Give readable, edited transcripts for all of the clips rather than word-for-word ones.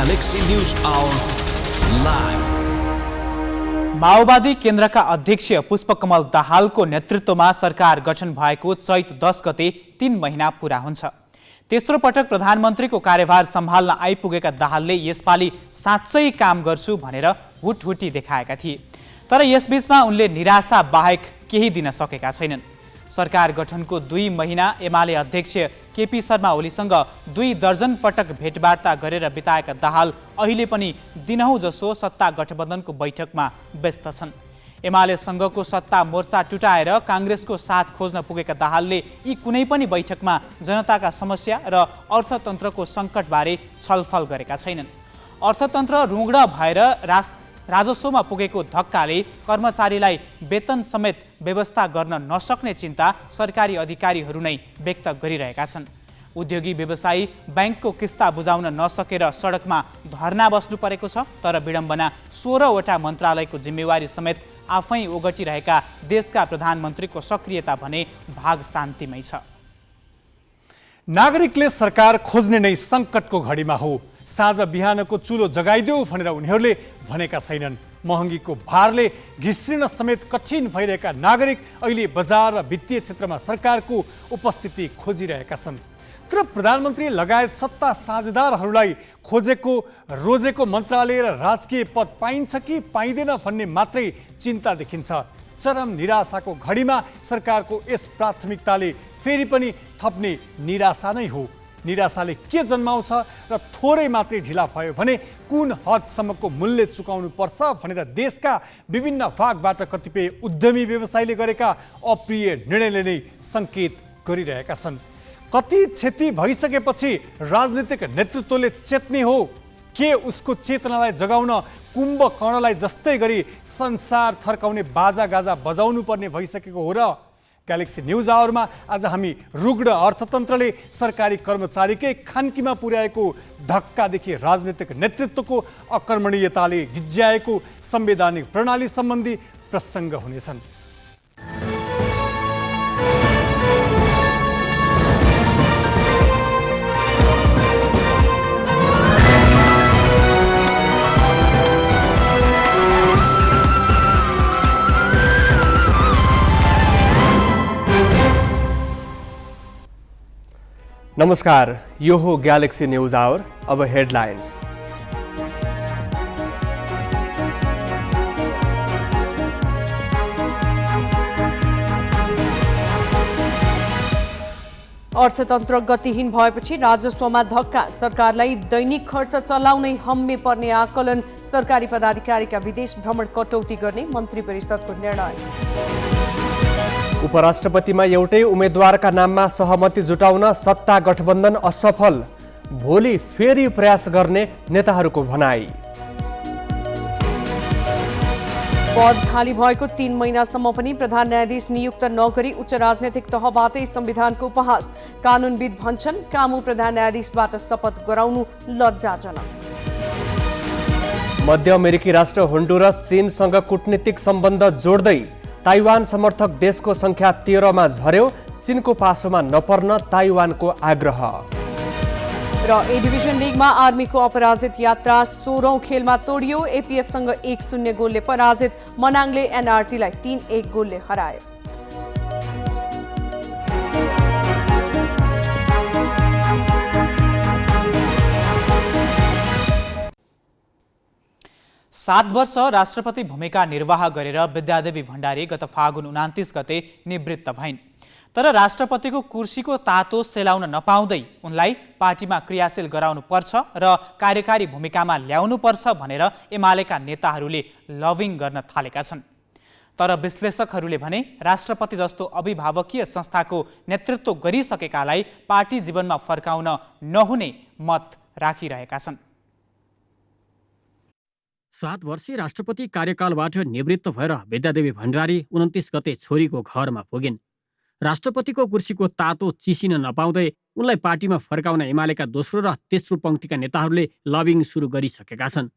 Galaxy News Hour Live। माओवादी केन्द्रका अध्यक्ष पुष्पकमल दाहालको नेतृत्वमा सरकार गठन भएको चैत 10 गते 3 महिना पूरा हुन्छ। तेस्रो पटक प्रधानमन्त्रीको कार्यभार सम्हाल्न आइपुगेका दाहालले यसपालि साँच्चै काम गर्छु भनेर हुटहुटी देखाएका थिए। तर यसबीचमा उनले निराशा बाहेक केही दिन सकेका छैनन्। सरकार गठनको 2 महिना एमाले अध्यक्ष केपी शर्मा ओलीसँग 2 दर्जन पटक भेटवार्ता गरेर बिताएका दाहाल अहिले पनि दिनहुँ जसो सत्ता गठबन्धनको बैठकमा व्यस्त छन्। एमालेसँगको सत्ता मोर्चा टुटाएर काङ्ग्रेसको साथ खोज्न पुगेका दाहालले यी कुनै पनि बैठकमा जनताका समस्या र अर्थतन्त्रको सङ्कटबारे छलफल गरेका छैनन्। अर्थतन्त्र रुग्ण भएर राजस्वमा पुगेको धक्काले कर्मचारीलाई वेतन समेत व्यवस्था गर्न नसक्ने चिन्ता सरकारी अधिकारीहरू नै व्यक्त गरिरहेका छन्। उद्योगी व्यवसायी ब्याङ्कको किस्ता बुझाउन नसकेर सडकमा धरना बस्नु परेको छ। तर विडम्बना 16 वटा मन्त्रालयको जिम्मेवारी समेत आफै ओगटिरहेका देशका प्रधानमन्त्रीको सक्रियता भने भाग शान्तिमै छ। नागरिकले सरकार खोज्ने नै सङ्कटको घडीमा हो। साँझ बिहानको चुलो जगाइदेऊ भनेर उनीहरूले भनेका छैनन्। महँगीको भारले घिस्रिन समेत कठिन भइरहेका नागरिक अहिले बजार र वित्तीय क्षेत्रमा सरकारको उपस्थिति खोजिरहेका छन्। तर प्रधानमन्त्री लगायत सत्ता साझेदारहरूलाई रोजेको मन्त्रालय र राजकीय पद पाइन्छ कि पाइँदैन भन्ने मात्रै चिन्ता देखिन्छ। चरम निराशाको घडीमा सरकारको यस प्राथमिकताले फेरि पनि थप्ने निराशा नै हो। निराशाले के जन्माउँछ र थोरै मात्रै ढिला भयो भने कुन हदसम्मको मूल्य चुकाउनु पर्छ भनेर देशका विभिन्न भागबाट कतिपय उद्यमी व्यवसायीले गरेका अप्रिय निर्णयले नै सङ्केत गरिरहेका छन्। कति क्षति भइसकेपछि राजनीतिक नेतृत्वले चेत्ने हो के उसको चेतनालाई जगाउन कुम्भकर्णलाई जस्तै गरी संसार थर्काउने बाजागाजा बजाउनु पर्ने भइसकेको हो र? ग्यालेक्सी न्युज आवरमा आज हामी रुग्ण अर्थतन्त्रले सरकारी कर्मचारीकै खान्कीमा पुर्याएको धक्कादेखि राजनीतिक नेतृत्वको अकर्मणीयताले गिज्याएको संवैधानिक प्रणाली सम्बन्धी प्रसङ्ग हुनेछन्। नमस्कार, यो हो ग्यालेक्सी न्युज आवर। अब हेडलाइन्स। अर्थतन्त्र गतिहीन भएपछि राजस्वमा धक्का, सरकारलाई दैनिक खर्च चलाउनै हम्मे पर्ने आकलन, सरकारी पदाधिकारीका विदेश भ्रमण कटौती गर्ने मन्त्री परिषदको निर्णय। उपराष्ट्रपतिमा एउटै उम्मेद्वारका नाममा सहमति जुटाउन सत्ता गठबन्धन असफल, भोलि फेरि प्रयास गर्ने नेताहरूको भनाई। पद खाली भएको 3 महिनासम्म पनि प्रधान न्यायाधीश नियुक्त नगरी उच्च राजनैतिक तहबाटै संविधानको उपहास, कानुनविद भन्छन् कामु प्रधान न्यायाधीशबाट शपथ गराउनु लज्जाजनक। मध्य अमेरिकी राष्ट्र होन्डुरस चीनसँग कूटनीतिक सम्बन्ध जोड्दै ताइवान समर्थक देशको संख्या 13 मा झर्यो, चीनको पासोमा नपर्न ताइवानको आग्रह। र ए डिभिजन लिगमा आर्मीको अपराजित यात्रा 16औं खेलमा तोडियो, एपीएफसँग 1-0 गोलले पराजित, मनाङले एनआरटीलाई 3-1 गोलले हरायो। सात वर्ष राष्ट्रपति भूमिका निर्वाह गरेर विद्यादेवी भण्डारी गत फागुन 29 गते निवृत्त भइन्। तर राष्ट्रपतिको कुर्सीको तातो सेलाउन नपाउँदै उनलाई पार्टीमा क्रियाशील गराउनु पर्छ र कार्यकारी भूमिकामा ल्याउनु पर्छ भनेर एमालेका नेताहरूले लबिङ गर्न थालेका छन्। तर विश्लेषकहरूले भने राष्ट्रपति जस्तो अभिभावकीय संस्थाको नेतृत्व गरिसकेकालाई पार्टी जीवनमा फर्काउन नहुने मत राखिरहेका छन्। 7 वर्षीय राष्ट्रपति कार्यकालबाट निवृत्त भएर विद्यादेवी भण्डारी 29 गते छोरीको घरमा पुगिन्। राष्ट्रपतिको कुर्सीको तातो चिसिन नपाउँदै उनलाई पार्टीमा फर्काउन एमालेका दोस्रो र तेस्रो पंक्तिका नेताहरूले लबिङ सुरु गरिसकेका छन्।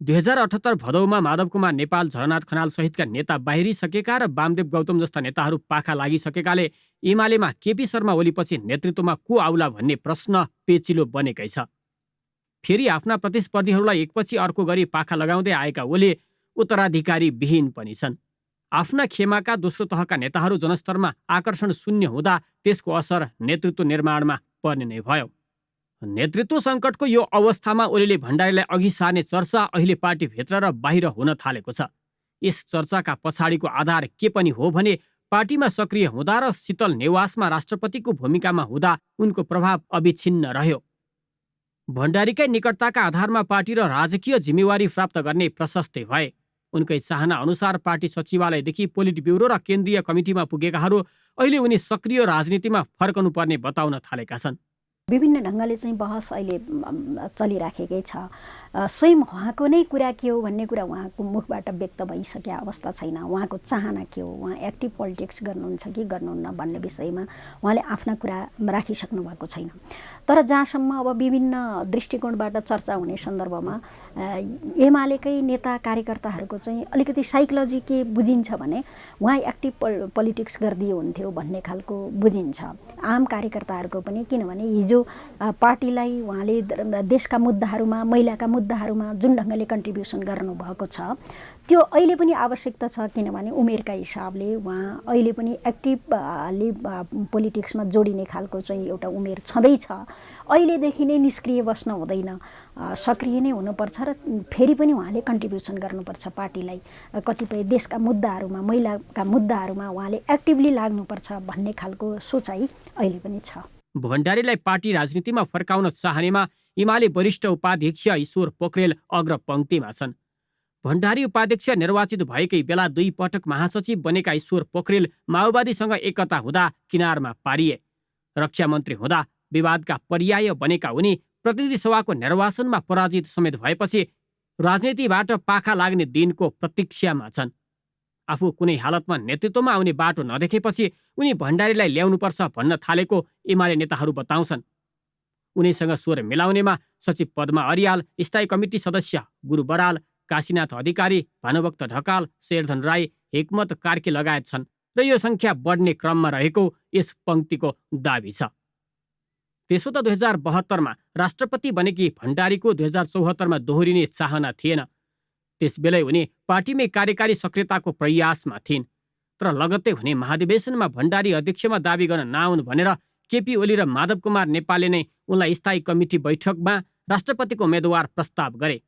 2078 भदौमा माधव कुमार नेपाल, झलनाथ खनाल सहितका नेता बाहिरिसकेका र वामदेव गौतम जस्ता नेताहरू पाखा लागिसकेकाले एमालेमा केपी शर्मा ओलीपछि नेतृत्वमा को आउला भन्ने प्रश्न पेचिलो बनेकै छ। फेरि आफ्ना प्रतिस्पर्धीहरूलाई एकपछि अर्को गरी पाखा लगाउँदै आएका ओली उत्तराधिकारी विहीन पनि छन्। आफ्ना खेमाका दोस्रो तहका नेताहरू जनस्तरमा आकर्षण शून्य हुँदा त्यसको असर नेतृत्व निर्माणमा पर्ने नै भयो। नेतृत्व सङ्कटको यो अवस्थामा ओलीले भण्डारीलाई अघि सार्ने चर्चा अहिले पार्टीभित्र र बाहिर हुन थालेको छ। यस चर्चाका पछाडिको आधार के पनि हो भने पार्टीमा सक्रिय हुँदा र शीतल नेवासमा राष्ट्रपतिको भूमिकामा हुँदा उनको प्रभाव अविच्छिन्न रह्यो। भण्डारीकै निकटताका आधारमा पार्टी र राजकीय जिम्मेवारी प्राप्त गर्ने प्रशस्तै भए। उनकै चाहना अनुसार पार्टी सचिवालयदेखि पोलिट ब्युरो र केन्द्रीय कमिटीमा पुगेकाहरू अहिले उनी सक्रिय राजनीतिमा फर्कनुपर्ने बताउन थालेका छन्। विभिन्न ढङ्गले चाहिँ बहस अहिले चलिराखेकै छ। स्वयं उहाँको नै कुरा के हो भन्ने कुरा उहाँको मुखबाट व्यक्त भइसकेको अवस्था छैन। उहाँको चाहना के हो, उहाँ एक्टिभ पोलिटिक्स गर्नुहुन्छ कि गर्नुहुन्न भन्ने विषयमा उहाँले आफ्ना कुरा राखिसक्नु भएको छैन। तर जहाँसम्म अब विभिन्न दृष्टिकोणबाट चर्चा हुने सन्दर्भमा एमालेकै नेता कार्यकर्ताहरूको चाहिँ अलिकति साइकोलोजी के बुझिन्छ भने उहाँ एक्टिभ पोलिटिक्स गरिदिए हुन्थ्यो भन्ने खालको बुझिन्छ आम कार्यकर्ताहरूको पनि। किनभने हिजो पार्टीलाई उहाँले देशका मुद्दाहरूमा, महिलाका मुद्दाहरूमा जुन ढङ्गले कन्ट्रिब्युसन गर्नुभएको छ त्यो अहिले पनि आवश्यकता छ। किनभने उमेरका हिसाबले उहाँ अहिले पनि एक्टिभली पोलिटिक्समा जोडिने खालको चाहिँ एउटा उमेर छँदैछ। अहिलेदेखि नै निष्क्रिय बस्न हुँदैन, सक्रिय नै हुनुपर्छ र फेरि पनि उहाँले कन्ट्रिब्युसन गर्नुपर्छ पार्टीलाई। कतिपय देशका मुद्दाहरूमा, महिलाका मुद्दाहरूमा उहाँले एक्टिभली लाग्नुपर्छ भन्ने खालको सोचाइ अहिले पनि छ। भण्डारीलाई पार्टी राजनीतिमा फर्काउन चाहनेमा एमाले वरिष्ठ उपाध्यक्ष ईश्वर पोखरेल अग्रपङ्क्तिमा छन्। भण्डारी उपाध्यक्ष निर्वाचित भएकै बेला 2 पटक महासचिव बनेका ईश्वर पोखरेल माओवादीसँग एकता हुँदा किनारमा पारिए। रक्षा मन्त्री हुँदा विवादका पर्याय बनेका उनी प्रतिनिधि सभाको निर्वाचनमा पराजित समेत भएपछि राजनीतिबाट पाखा लाग्ने दिनको प्रतीक्षामा छन्। आफू कुनै हालतमा नेतृत्वमा आउने बाटो नदेखेपछि उनी भण्डारीलाई ल्याउनुपर्छ भन्न थालेको एमाले नेताहरू बताउँछन्। उनीसँग स्वर मिलाउनेमा सचिव पद्मा अर्याल, स्थायी कमिटी सदस्य गुरु बराल, काशीनाथ अधिकारी, भानुभक्त ढकाल, शेरधन राई, हिक्मत कार्की लगायत छन् र यो सङ्ख्या बढ्ने क्रममा रहेको यस पङ्क्तिको दाबी छ। त्यसो त 2072मा राष्ट्रपति बनेकी भण्डारीको 2074मा दोहोरिने चाहना थिएन। त्यसबेलै उनी पार्टीमै कार्यकारी सक्रियताको प्रयासमा थिइन्। तर लगत्तै हुने महाधिवेशनमा भण्डारी अध्यक्षमा दाबी गर्न नआउन् भनेर केपी ओली र माधव कुमार नेपालले नै उनलाई स्थायी कमिटी बैठकमा राष्ट्रपतिको उम्मेदवार प्रस्ताव गरे।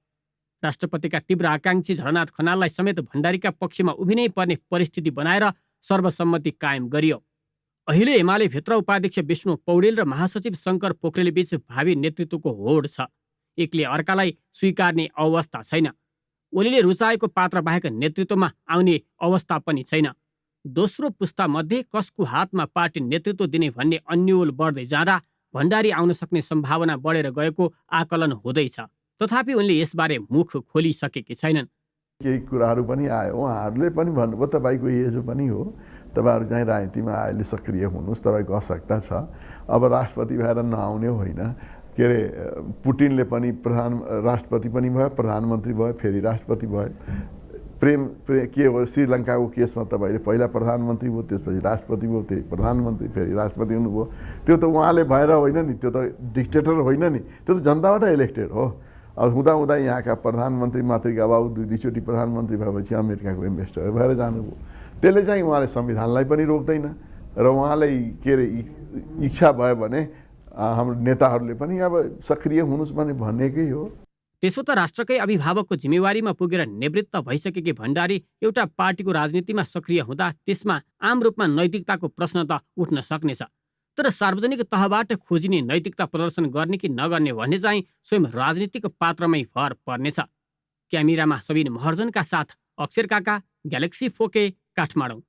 राष्ट्रपतिका तीव्र आकाङ्क्षी झलनाथ खनाललाई समेत भण्डारीका पक्षमा उभिनै पर्ने परिस्थिति बनाएर सर्वसम्मति कायम गरियो। अहिले एमाले भित्र उपाध्यक्ष विष्णु पौडेल र महासचिव शङ्कर पोखरेल बीच भावी नेतृत्वको होड छ। एकले अर्कालाई स्वीकार्ने अवस्था छैन। ओलीले रुचाएको पात्र बाहेक नेतृत्वमा आउने अवस्था पनि छैन। दोस्रो पुस्ता मध्ये कसको हातमा पार्टी नेतृत्व दिने भन्ने अन्यल बढ्दै जाँदा भण्डारी आउन सक्ने सम्भावना बढेर गएको आकलन हुँदैछ। तथापि उनले यसबारे मुख खोलिसकेकी छैनन्। केही कुराहरू पनि आयो, उहाँहरूले पनि भन्नुभयो तपाईँको एजो पनि हो, तपाईँहरू चाहिँ राजनीतिमा अहिले सक्रिय हुनुहोस्, तपाईँको आवश्यकता छ। अब राष्ट्रपति भएर नआउने होइन। के अरे पुटिनले पनि राष्ट्रपति पनि भयो, प्रधानमन्त्री भयो, फेरि राष्ट्रपति भयो। प्रेम के हो श्रीलङ्काको केसमा तपाईँले पहिला प्रधानमन्त्री भयो, त्यसपछि राष्ट्रपति भयो, त्यही प्रधानमन्त्री फेरि राष्ट्रपति हुनुभयो। त्यो त उहाँले भएर होइन नि, त्यो त डिक्टेटर होइन नि, त्यो त जनताबाट इलेक्टेड हो। अब हुँदा यहाँका प्रधानमन्त्री मातृका बाबु दुईचोटि प्रधानमन्त्री भएपछि अमेरिकाको इन्भेस्टर भएर जानुभयो। त्यसले चाहिँ उहाँले संविधानलाई पनि रोक्दैन र उहाँलाई के अरे इच्छा भयो भने हाम्रो नेताहरूले पनि अब सक्रिय हुनुहोस् भनेकै हो। त्यसो त राष्ट्रकै अभिभावकको जिम्मेवारीमा पुगेर निवृत्त भइसकेकी भण्डारी एउटा पार्टीको राजनीतिमा सक्रिय हुँदा त्यसमा आम रूपमा नैतिकताको प्रश्न त उठ्न सक्नेछ। तर सार्वजनिक तहबाट खोजिने नैतिकता प्रदर्शन गर्ने कि नगर्ने भन्ने चाहिँ स्वयं राजनीतिक पात्रमै भर पर्नेछ। क्यामेरामा सबिन महर्जनका साथ अक्षर काका, ग्यालेक्सी 4K, काठमाडौँ।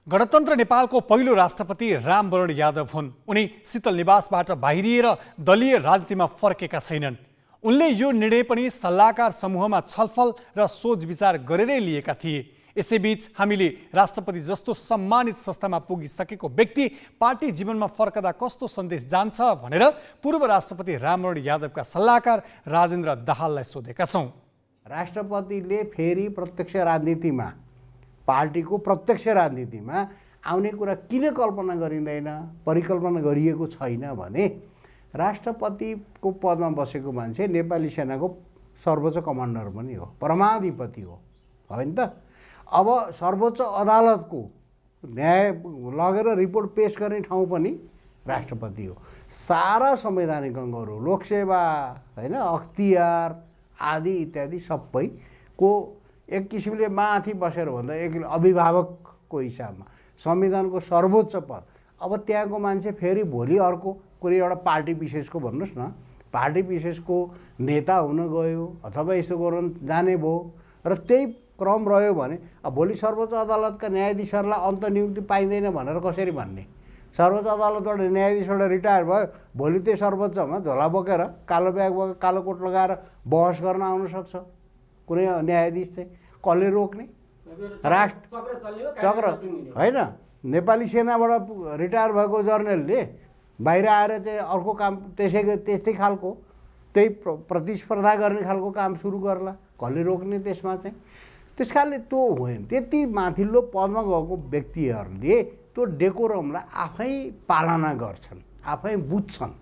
गणतन्त्र नेपालको पहिलो राष्ट्रपति रामवरण यादव हुन्। उनी शीतल निवासबाट बाहिरिएर दलीय राजनीतिमा फर्केका छैनन्। उनले यो निर्णय पनि सल्लाहकार समूहमा छलफल र सोच विचार गरेरै लिएका थिए। यसैबीच हामीले राष्ट्रपति जस्तो सम्मानित संस्थामा पुगिसकेको व्यक्ति पार्टी जीवनमा फर्कदा कस्तो सन्देश जान्छ भनेर पूर्व राष्ट्रपति रामवरण यादवका सल्लाहकार राजेन्द्र दाहाललाई सोधेका छौँ। राष्ट्रपतिले फेरि प्रत्यक्ष राजनीतिमा, पार्टीको प्रत्यक्ष राजनीतिमा आउने कुरा किन कल्पना गरिँदैन, परिकल्पना गरिएको छैन भने राष्ट्रपतिको पदमा बसेको मान्छे नेपाली सेनाको सर्वोच्च कमान्डर पनि हो, परमाधिपति हो, होइन त? अब सर्वोच्च अदालतको न्याय लगेर रिपोर्ट पेश गर्ने ठाउँ पनि राष्ट्रपति हो। सारा संवैधानिक अङ्गहरू, लोकसेवा, होइन, अख्तियार आदि इत्यादि सबैको एक किसिमले माथि बसेर भन्दा एक अभिभावकको हिसाबमा संविधानको सर्वोच्च पद। अब त्यहाँको मान्छे फेरि भोलि अर्को कुनै एउटा पार्टी विशेषको भन्नुहोस् न, पार्टी विशेषको नेता हुन गयो अथवा यस्तो गर्न जाने भयो र त्यही क्रम रह्यो भने अब भोलि सर्वोच्च अदालतका न्यायाधीशहरूलाई अन्तनियुक्ति पाइँदैन भनेर कसरी भन्ने? सर्वोच्च अदालतबाट न्यायाधीशबाट रिटायर भयो, भोलि त्यही सर्वोच्चमा झोला बोकेर कालो ब्याग बोकेर कालो कोट लगाएर बहस गर्न आउन सक्छ कुनै न्यायाधीश चाहिँ। कसले रोक्ने? चक्र होइन। नेपाली सेनाबाट रिटायर भएको जर्नलले बाहिर आएर चाहिँ अर्को काम त्यस्तै खालको त्यही प्रतिस्पर्धा गर्ने खालको काम सुरु गर्ला, कसले रोक्ने त्यसमा चाहिँ? त्यस कारणले त्यो होइन, त्यति माथिल्लो पदमा गएको व्यक्तिहरूले त्यो डेकोरमलाई आफै पालना गर्छन्, आफै बुझ्छन्।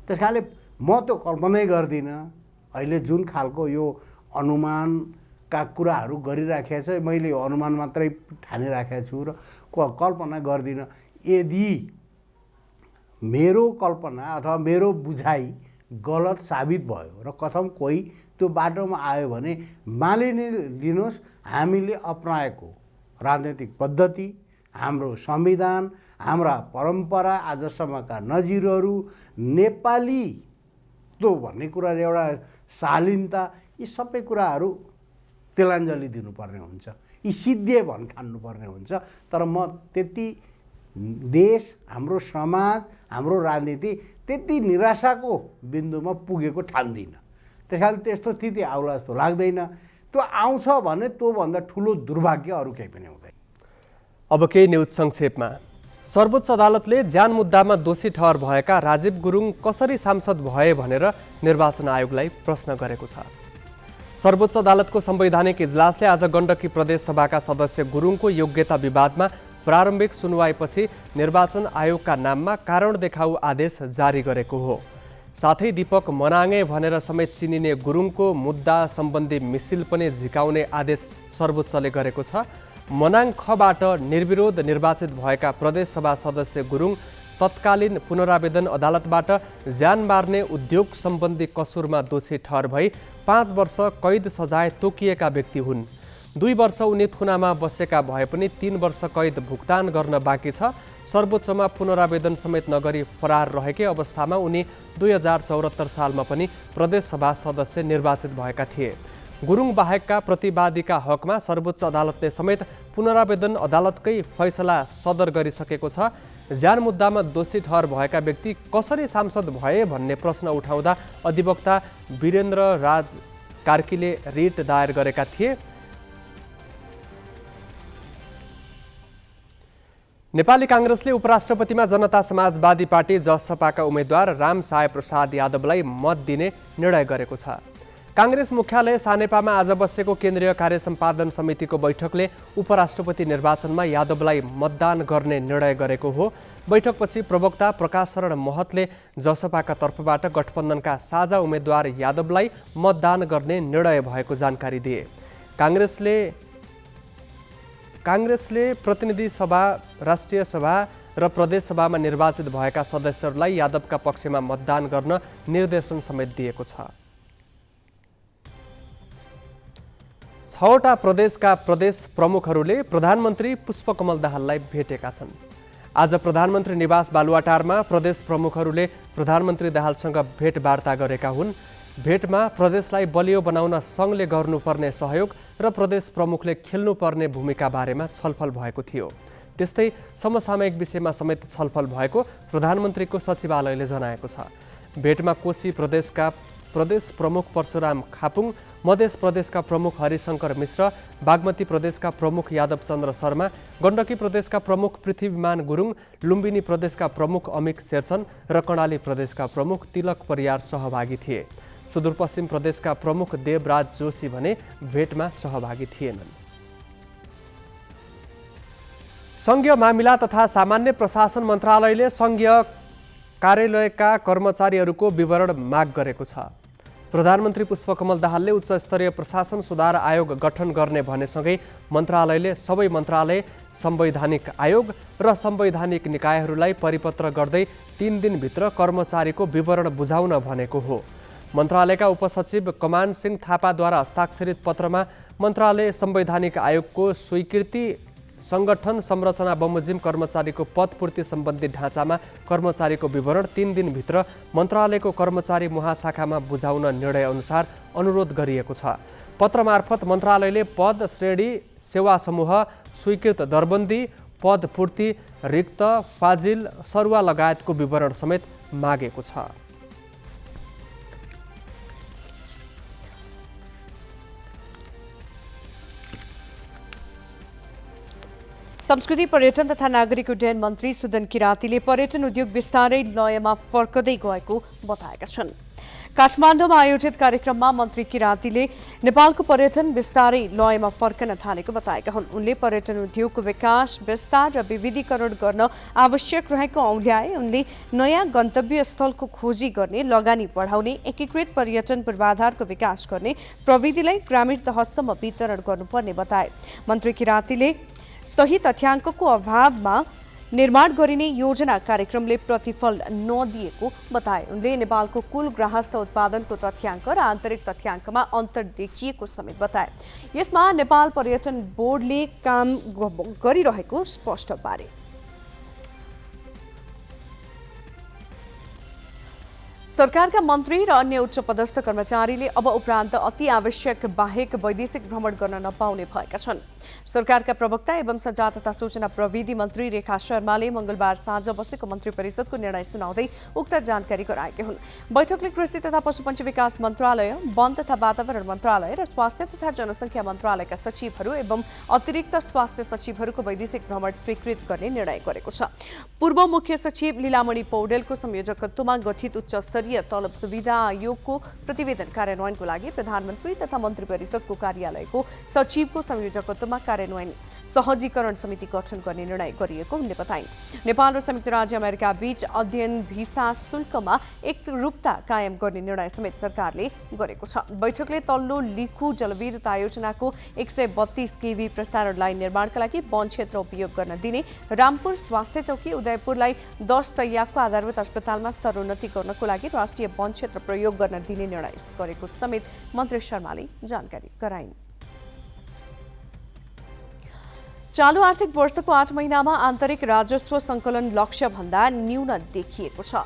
त्यस कारणले म त्यो कल्पनै गर्दिनँ। अहिले जुन खालको यो अनुमानका कुराहरू गरिराखेको छ, मैले अनुमान मात्रै ठानिराखेको छु र कल्पना गर्दिनँ। यदि मेरो कल्पना अथवा मेरो बुझाइ गलत साबित भयो र कथम कोही त्यो बाटोमा आयो भने मानिलिनुहोस्, हामीले अपनाएको राजनैतिक पद्धति, हाम्रो संविधान, हाम्रा परम्परा, आजसम्मका नजिरहरू, नेपाली त्यो भन्ने कुरा, एउटा शालीनता, यी सबै कुराहरू तिलाञ्जली दिनुपर्ने हुन्छ, यी सिद्धे भन् ठान्नुपर्ने हुन्छ। तर म त्यति देश, हाम्रो समाज, हाम्रो राजनीति त्यति निराशाको बिन्दुमा पुगेको ठान्दिनँ। त्यस कारण त्यस्तो स्थिति आउला जस्तो लाग्दैन। त्यो आउँछ भने त्योभन्दा ठुलो दुर्भाग्य अरू केही पनि हुँदैन। अब केही न्युज संक्षेपमा। सर्वोच्च अदालतले ज्यान मुद्दामा दोषी ठहर भएका राजीव गुरुङ कसरी सांसद भए भनेर निर्वाचन आयोगलाई प्रश्न गरेको छ। सर्वोच्च अदालतको संवैधानिक इजलासले आज गण्डकी प्रदेश सभाका सदस्य गुरुङको योग्यता विवादमा प्रारम्भिक सुनवाईपछि निर्वाचन आयोगका नाममा कारण देखाउ आदेश जारी गरेको हो। साथै दीपक मनाङे भनेर समेत चिनिने गुरुङको मुद्दा सम्बन्धी मिसिल पनि झिकाउने आदेश सर्वोच्चले गरेको छ। मनाङ खबाट निर्विरोध निर्वाचित भएका प्रदेश सभा सदस्य गुरुङ तत्कालीन पुनरावेदन अदालतबाट ज्यान मार्ने उद्योग सम्बन्धी कसुरमा दोषी ठहर भई 5 वर्ष कैद सजाय तोकिएका व्यक्ति हुन्। 2 वर्ष उनी थुनामा बसेका भए पनि 3 वर्ष कैद भुक्तान गर्न बाँकी छ। सर्वोच्चमा पुनरावेदन समेत नगरी फरार रहेकै अवस्थामा उनी 2074 सालमा पनि प्रदेश सभा सदस्य निर्वाचित भएका थिए। गुरुङ बाहेकका प्रतिवादीका हकमा सर्वोच्च अदालतले समेत पुनरावेदन अदालतकै फैसला सदर गरिसकेको छ। ज्यान मुद्दामा दोषी ठहर भएका व्यक्ति कसरी सांसद भए भन्ने प्रश्न उठाउँदा अधिवक्ता वीरेन्द्र राज कार्कीले रिट दायर गरेका थिए। नेपाली कांग्रेसले उपराष्ट्रपतिमा जनता समाजवादी पार्टी जसपाका उम्मेद्वार राम साय प्रसाद यादवलाई मत दिने निर्णय गरेको छ। कांग्रेस मुख्यालय सानेपामा आज बसेको केन्द्रीय कार्य सम्पादन समितिको बैठकले उपराष्ट्रपति निर्वाचनमा यादवलाई मतदान गर्ने निर्णय गरेको हो। बैठकपछि प्रवक्ता प्रकाश शरण महतले जसपाका तर्फबाट गठबन्धनका साझा उम्मेद्वार यादवलाई मतदान गर्ने निर्णय भएको जानकारी दिए। कांग्रेसले प्रतिनिधि सभा, राष्ट्रिय सभा र प्रदेश सभामा निर्वाचित भएका सदस्यहरूलाई यादवका पक्षमा मतदान गर्न निर्देशन समेत दिएको छ। 6वटा प्रदेशका प्रदेश प्रमुखहरूले प्रधानमन्त्री पुष्पकमल दाहाललाई भेटेका छन्। आज प्रधानमन्त्री निवास बालुवाटारमा प्रदेश प्रमुखहरूले प्रधानमन्त्री दाहालसँग भेटवार्ता गरेका हुन्। भेटमा प्रदेशलाई बलियो बनाउन सङ्घले गर्नुपर्ने सहयोग र प्रदेश प्रमुखले खेल्नुपर्ने भूमिका बारेमा छलफल भएको थियो। त्यस्तै समसामयिक विषयमा समेत छलफल भएको प्रधानमन्त्रीको सचिवालयले जनाएको छ। भेटमा कोशी प्रदेशका प्रदेश प्रमुख परशुराम खापुङ, मध्य प्रदेशका प्रमुख हरिशंकर मिश्र, बागमती प्रदेशका प्रमुख यादव चन्द्र शर्मा, गण्डकी प्रदेशका प्रमुख पृथ्वीमान गुरुङ, लुम्बिनी प्रदेशका प्रमुख अमिक शेरचन र कर्णाली प्रदेशका प्रमुख तिलक परियार सहभागी थिए। सुदूरपश्चिम प्रदेशका प्रमुख देवराज जोशी भने भेटमा सहभागी थिएनन्। सङ्घीय मामिला तथा सामान्य प्रशासन मन्त्रालयले सङ्घीय कार्यालयका कर्मचारीहरूको विवरण माग गरेको छ। प्रधानमन्त्री पुष्पकमल दाहालले उच्च स्तरीय प्रशासन सुधार आयोग गठन गर्ने भनेसँगै मन्त्रालयले सबै मन्त्रालय, संवैधानिक आयोग र संवैधानिक निकायहरूलाई परिपत्र गर्दै 3 दिनभित्र कर्मचारीको विवरण बुझाउन भनेको हो। मन्त्रालयका उपसचिव कमान सिंह थापाद्वारा हस्ताक्षरित पत्रमा मन्त्रालय संवैधानिक आयोगको स्वीकृति संगठन संरचना बमोजिम कर्मचारीको पदपूर्ति सम्बन्धी ढाँचामा कर्मचारीको विवरण 3 दिनभित्र मन्त्रालयको कर्मचारी महाशाखामा बुझाउन निर्णय अनुसार अनुरोध गरिएको छ। पत्र मार्फत मन्त्रालयले पद, श्रेणी, सेवा समूह, स्वीकृत दरबन्दी, पदपूर्ति, रिक्त, फाजिल, सरुवा लगायतको विवरण समेत मागेको छ। संस्कृति, पर्यटन तथा नागरिक उड्डयन मन्त्री सुदन किरातीले पर्यटन उद्योग बिस्तारै लयमा फर्कदै गएको बताएका छन्। काठमाडौँमा आयोजित कार्यक्रममा मन्त्री किरातीले नेपालको पर्यटन बिस्तारै लयमा फर्कन थालेको बताएका हुन्। उनले पर्यटन उद्योगको विकास, विस्तार र विविधीकरण गर्न आवश्यक रहेको औल्याए। उनले नयाँ गन्तव्य स्थलको खोजी गर्ने, लगानी बढाउने, एकीकृत पर्यटन पूर्वाधारको विकास गर्ने, प्रविधिलाई ग्रामीण तहसम्म वितरण गर्नुपर्ने बताए। मन्त्री किरातीले सही तथ्याङ्कको अभावमा निर्माण गरिने योजना कार्यक्रमले प्रतिफल नदिएको बताए। उनले नेपालको कुल गृहस्थ उत्पादनको तथ्याङ्क र आन्तरिक तथ्याङ्कमा अन्तर देखिएको समेत बताए। यसमा नेपाल पर्यटन बोर्डले काम गरिरहेको स्पष्ट पारे। सरकारका मन्त्री र अन्य उच्च पदस्थ कर्मचारीले अब उपरान्त अति आवश्यक बाहेक वैदेशिक भ्रमण गर्न नपाउने भएका छन्। सरकारका प्रवक्ता एवं संचार तथा सूचना प्रविधि मन्त्री रेखा शर्माले मंगलबार साँझ बसेको मन्त्री परिषदको निर्णय सुनाउँदै उक्त जानकारी गराएकी हुन्। बैठकले कृषि तथा पशुपन्छी विकास मन्त्रालय, वन तथा वातावरण मन्त्रालय र स्वास्थ्य तथा जनसङ्ख्या मन्त्रालयका सचिवहरू एवं अतिरिक्त स्वास्थ्य सचिवहरूको वैदेशिक भ्रमण स्वीकृत गर्ने निर्णय गरेको छ। पूर्व मुख्य सचिव लीलामणि पौडेलको संयोजकत्वमा गठित उच्च स्तरीय तलब सुविधा आयोगको प्रतिवेदन कार्यान्वयनको लागि प्रधानमन्त्री तथा मन्त्री परिषदको कार्यालयको सचिवको संयोजकत्वमा कार्यान्वयन सहजीकरण समिति गठन गर्ने निर्णय गरिएको उनले बताइन्। नेपाल र संयुक्त राज्य अमेरिका बीच अध्ययन भिसा शुल्कमा एकरूपता कायम गर्ने निर्णय समेत सरकारले गरेको छ। बैठकले तल्लो लिखु जलविद्युत आयोजनाको 132 केभी प्रसारण लाइन निर्माणका लागि वन क्षेत्र उपयोग गर्न दिने, रामपुर स्वास्थ्य चौकी उदयपुरलाई 10 शय्याको आधारभूत अस्पतालमा स्तरोन्नति गर्नको लागि राष्ट्रिय वन क्षेत्र प्रयोग गर्न दिने निर्णय गरेको समेत मन्त्री शर्माले जानकारी गराइन्। चालू आर्थिक वर्षको 8 महिनामा आन्तरिक राजस्व सङ्कलन लक्ष्य भन्दा न्यून देखिएको छ।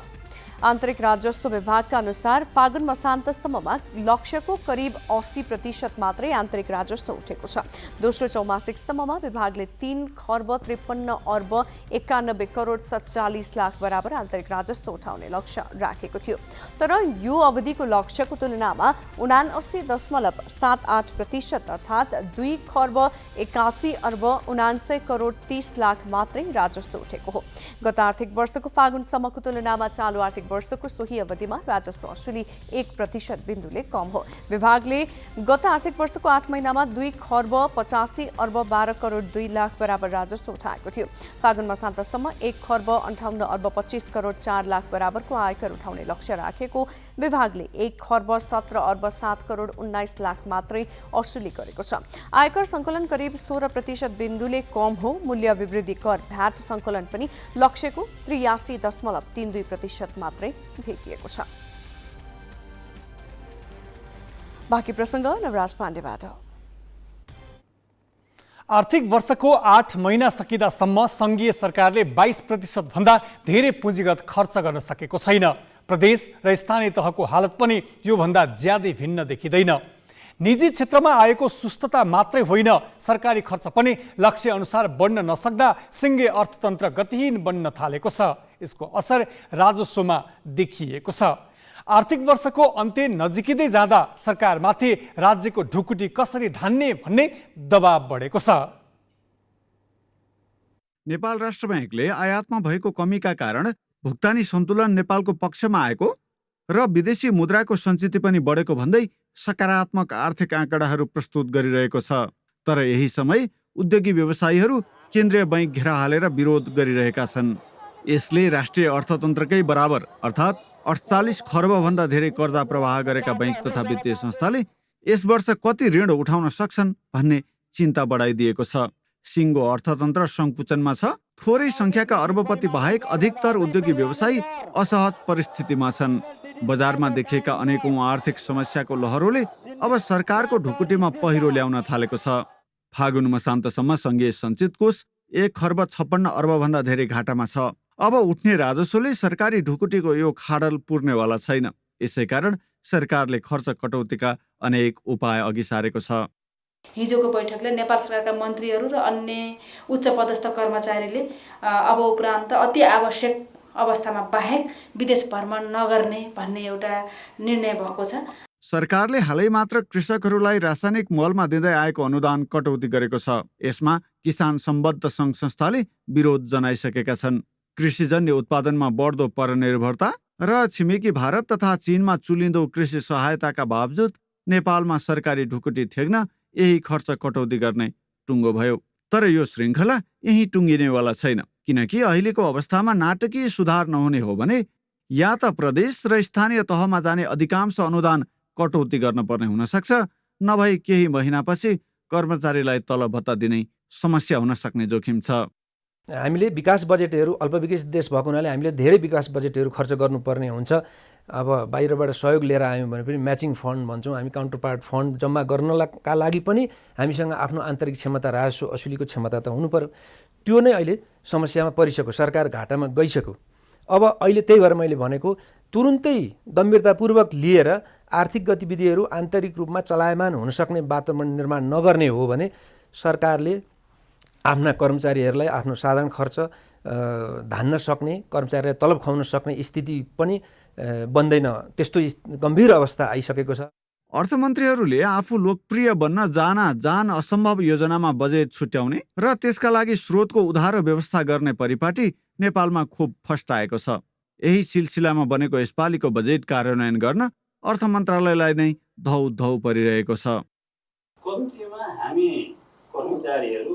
आन्तरिक राजस्व विभागका अनुसार फागुन मसान्तसम्ममा लक्ष्यको करिब 80% मात्रै आन्तरिक राजस्व उठेको छ। दोस्रो चौमासिकसम्ममा विभागले 3 खर्ब 53 अर्ब 91 करोड 47 लाख बराबर आन्तरिक राजस्व उठाउने लक्ष्य राखेको थियो। तर यो अवधिको लक्ष्यको तुलनामा 79.78% अर्थात् 2 खर्ब 81 अर्ब 79 करोड 30 लाख मात्रै राजस्व उठेको हो। गत आर्थिक वर्षको फागुनसम्मको तुलनामा चालू आर्थिक वर्षको सोही अवधिमा राजस्व असुली 1% बिन्दुले कम हो। विभागले गत आर्थिक वर्षको 8 महिनामा 2 खर्ब 85 अर्ब 12 करोड 2 लाख बराबर राजस्व उठाएको थियो। फागुन मसान्तसम्म 1 खर्ब 58 अर्ब 25 करोड 4 लाख बराबरको आयकर उठाउने लक्ष्य राखेको विभागले 1 खर्ब 17 अर्ब 7 करोड 19 लाख मात्रै असुली गरेको छ। आयकर सङ्कलन करिब 16% बिन्दुले कम हो। मूल्य विवृद्धि कर भ्याट सङ्कलन पनि लक्ष्यको 83.32% मात्रै भेटिएको छ। बाँकी प्रसङ्ग नवराज पाण्डेबाट। आर्थिक वर्षको 8 महिना सकिँदासम्म सङ्घीय सरकारले 22% भन्दा धेरै पुँजीगत खर्च गर्न सकेको छैन। प्रदेश र स्थानीय तहको हालत पनि योभन्दा ज्यादै भिन्न देखिँदैन। निजी क्षेत्रमा आएको सुस्तता मात्रै होइन, सरकारी खर्च पनि लक्ष्य अनुसार बढ्न नसक्दा सिङ्गे अर्थतन्त्र गतिहीन बन्न थालेको छ। यसको असर राजस्वमा देखिएको छ। आर्थिक वर्षको अन्त्य नजिकिँदै जाँदा सरकारमाथि राज्यको ढुकुटी कसरी धान्ने भन्ने दबाब बढेको छ। नेपाल राष्ट्र ब्याङ्कले आयातमा भएको कमीका कारण भुक्तानी सन्तुलन नेपालको पक्षमा आएको र विदेशी मुद्राको सञ्चित पनि बढेको भन्दै सकारात्मक आर्थिक आँकडाहरू प्रस्तुत गरिरहेको छ। तर यही समय उद्योगी व्यवसायीहरू केन्द्रीय बैंक घेरा हालेर विरोध गरिरहेका छन्। यसले राष्ट्रिय अर्थतन्त्रकै बराबर अर्थात् 48 खर्बभन्दा धेरै कर्जा प्रवाह गरेका बैंक तथा वित्तीय संस्थाले यस वर्ष कति ऋण उठाउन सक्छन् भन्ने चिन्ता बढाइदिएको छ। सिङ्गो अर्थतन्त्र सङ्कुचनमा छ। थोरै सङ्ख्याका अर्बपति बाहेक अधिकतर उद्योगी व्यवसायी असहज परिस्थितिमा छन्। बजारमा देखिएका अनेकौं आर्थिक समस्याको लहरोले अब सरकारको ढुकुटीमा पहिरो ल्याउन थालेको छ। फागुन मसान्तसम्म सङ्घीय सञ्चित कोष 1 खर्ब 56 अर्बभन्दा धेरै घाटामा छ। अब उठ्ने राजस्वले सरकारी ढुकुटीको यो खाडल पुर्नेवाला छैन। यसैकारण सरकारले खर्च कटौतीका अनेक उपाय अघि सारेको छ। हिजोको बैठकले नेपाल सरकारका मन्त्रीहरू र अन्य उच्च पदस्थ कर्मचारीले अब उपरान्त अति आवश्यक अवस्थामा बाहेक विदेश भ्रमण नगर्ने भन्ने एउटा निर्णय भएको छ। सरकारले हालै मात्र कृषकहरूलाई रासायनिक मलमा दिँदै आएको अनुदान कटौती गरेको छ। यसमा किसान सम्बद्ध सङ्घ संस्थाले विरोध जनाइसकेका छन्। कृषिजन्य उत्पादनमा बढ्दो परनिर्भरता र छिमेकी भारत तथा चीनमा चुलिँदो कृषि सहायताका बावजुद नेपालमा सरकारी ढुकुटी थेग्न यही खर्च कटौती गर्ने टुङ्गो भयो। तर यो श्रृङ्खला यही टुङ्गिनेवाला छैन, किनकि अहिलेको अवस्थामा नाटकीय सुधार नहुने हो भने या त प्रदेश र स्थानीय तहमा जाने अधिकांश अनुदान कटौती गर्न पर्ने हुन सक्छ, नभए केही महिनापछि कर्मचारीलाई तलब भत्ता दिने समस्या हुन सक्ने जोखिम छ। हामीले विकास बजेटहरू अल्पविकसित देश भएको हुनाले हामीले धेरै विकास बजेटहरू खर्च गर्नुपर्ने हुन्छ। अब बाहिरबाट सहयोग लिएर आयौँ भने पनि म्याचिङ फन्ड भन्छौँ हामी, काउन्टर पार्ट फन्ड जम्मा गर्नका लागि पनि हामीसँग आफ्नो आन्तरिक क्षमता राजस्व असुलीको क्षमता त हुनु पर्यो। त्यो नै अहिले समस्यामा परिसक्यो, सरकार घाटामा गइसक्यो। अब अहिले त्यही भएर मैले भनेको तुरुन्तै गम्भीरतापूर्वक लिएर आर्थिक गतिविधिहरू आन्तरिक रूपमा चलायमान हुन सक्ने वातावरण निर्माण नगर्ने हो भने सरकारले आफ्ना कर्मचारीहरूलाई आफ्नो साधारण खर्च धान्न सक्ने, कर्मचारीलाई तलब खुवाउन सक्ने स्थिति पनि बन्दैन। त्यस्तो गम्भीर अवस्था आइसकेको छ। अर्थमन्त्रीहरूले आफू लोकप्रिय बन्न जान असम्भव योजनामा बजेट छुट्याउने र त्यसका लागि स्रोतको उधारो व्यवस्था गर्ने परिपाटी नेपालमा खुब फस्टाएको छ। यही सिलसिलामा बनेको यसपालिको बजेट कार्यान्वयन गर्न अर्थ मन्त्रालयलाई नै धौ परिरहेको छ। कम्तीमा हामी कर्मचारीहरू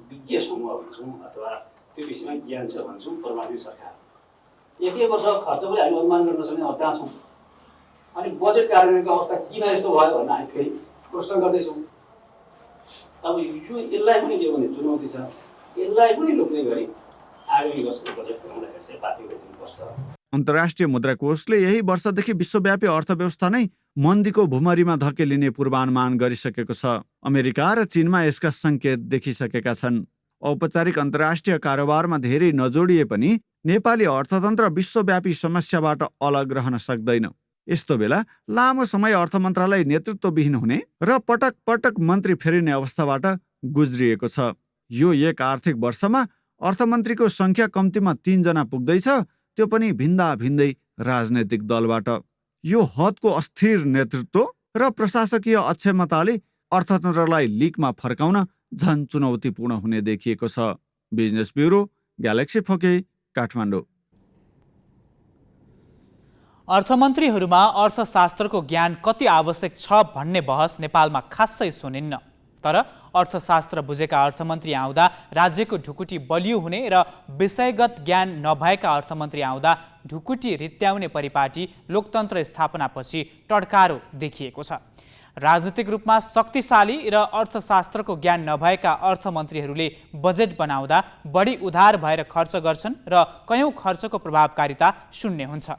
विज्ञ समूह भन्छौँ अथवा त्यो विषयमा ज्ञान छ भन्छौँ प्रभावी सरकार, 1 वर्ष खर्च पनि हामी अनुमान गर्न सक्ने अवस्था छौँ। अनि बजेट कार्यान्वयनको अवस्था किन यस्तो भयो भनेर हामी फेरि प्रश्न गर्दैछौँ। अब यसलाई पनि के भने चुनौती छ, यसलाई पनि रोक्ने गरी आगामी वर्षको बजेट बनाउँदाखेरि चाहिँ बाध्य गरिदिनुपर्छ। अन्तर्राष्ट्रिय मुद्रा कोषले यही वर्षदेखि विश्वव्यापी अर्थव्यवस्था नै मन्दीको भुमरीमा धकेलिने पूर्वानुमान गरिसकेको छ। अमेरिका र चीनमा यसका सङ्केत देखिसकेका छन्। औपचारिक अन्तर्राष्ट्रिय कारोबारमा धेरै नजोडिए पनि नेपाली अर्थतन्त्र विश्वव्यापी समस्याबाट अलग रहन सक्दैन। यस्तो बेला लामो समय अर्थ मन्त्रालय नेतृत्वविहीन हुने र पटक पटक मन्त्री फेरिने अवस्थाबाट गुज्रिएको छ। यो एक आर्थिक वर्षमा अर्थमन्त्रीको सङ्ख्या कम्तीमा 3 जना पुग्दैछ, त्यो पनि भिन्दा भिन्दै राजनैतिक दलबाट। यो हदको अस्थिर नेतृत्व र प्रशासकीय अक्षमताले अर्थतन्त्रलाई लिकमा फर्काउन झन चुनौतीपूर्ण हुने देखिएको छ। Business bureau, galaxy four K, Kathmandu. अर्थमन्त्रीहरूमा अर्थशास्त्रको ज्ञान कति आवश्यक छ भन्ने बहस नेपालमा खासै सुनिन्न। तर अर्थशास्त्र बुझेका अर्थमन्त्री आउँदा राज्यको ढुकुटी बलियो हुने र विषयगत ज्ञान नभएका अर्थमन्त्री आउँदा ढुकुटी रित्याउने परिपाटी लोकतन्त्र स्थापनापछि टड्कारो देखिएको छ। राजनीतिक रूपमा शक्तिशाली र अर्थशास्त्रको ज्ञान नभएका अर्थमन्त्रीहरूले बजेट बनाउँदा बढी उधार भएर खर्च गर्छन् र कयौं खर्चको प्रभावकारिता शून्य हुन्छ।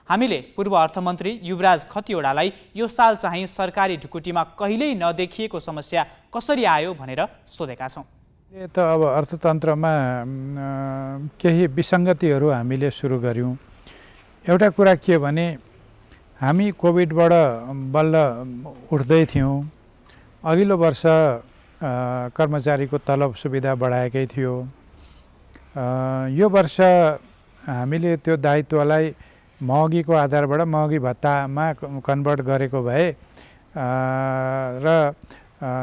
हामीले पूर्व अर्थमन्त्री युवराज खतिवडालाई यो साल चाहिँ सरकारी ढुकुटीमा कहिल्यै नदेखिएको समस्या कसरी आयो भनेर सोधेका छौँ। त अब अर्थतन्त्रमा केही विसङ्गतिहरू हामीले सुरु गर्यौँ। एउटा कुरा के भने हामी कोभिडबाट बल्ल उठ्दै थियौँ। अघिल्लो वर्ष कर्मचारीको तलब सुविधा बढाएकै थियो। यो वर्ष हामीले त्यो दायित्वलाई महँगीको आधारबाट महँगी भत्तामा कन्भर्ट गरेको भए र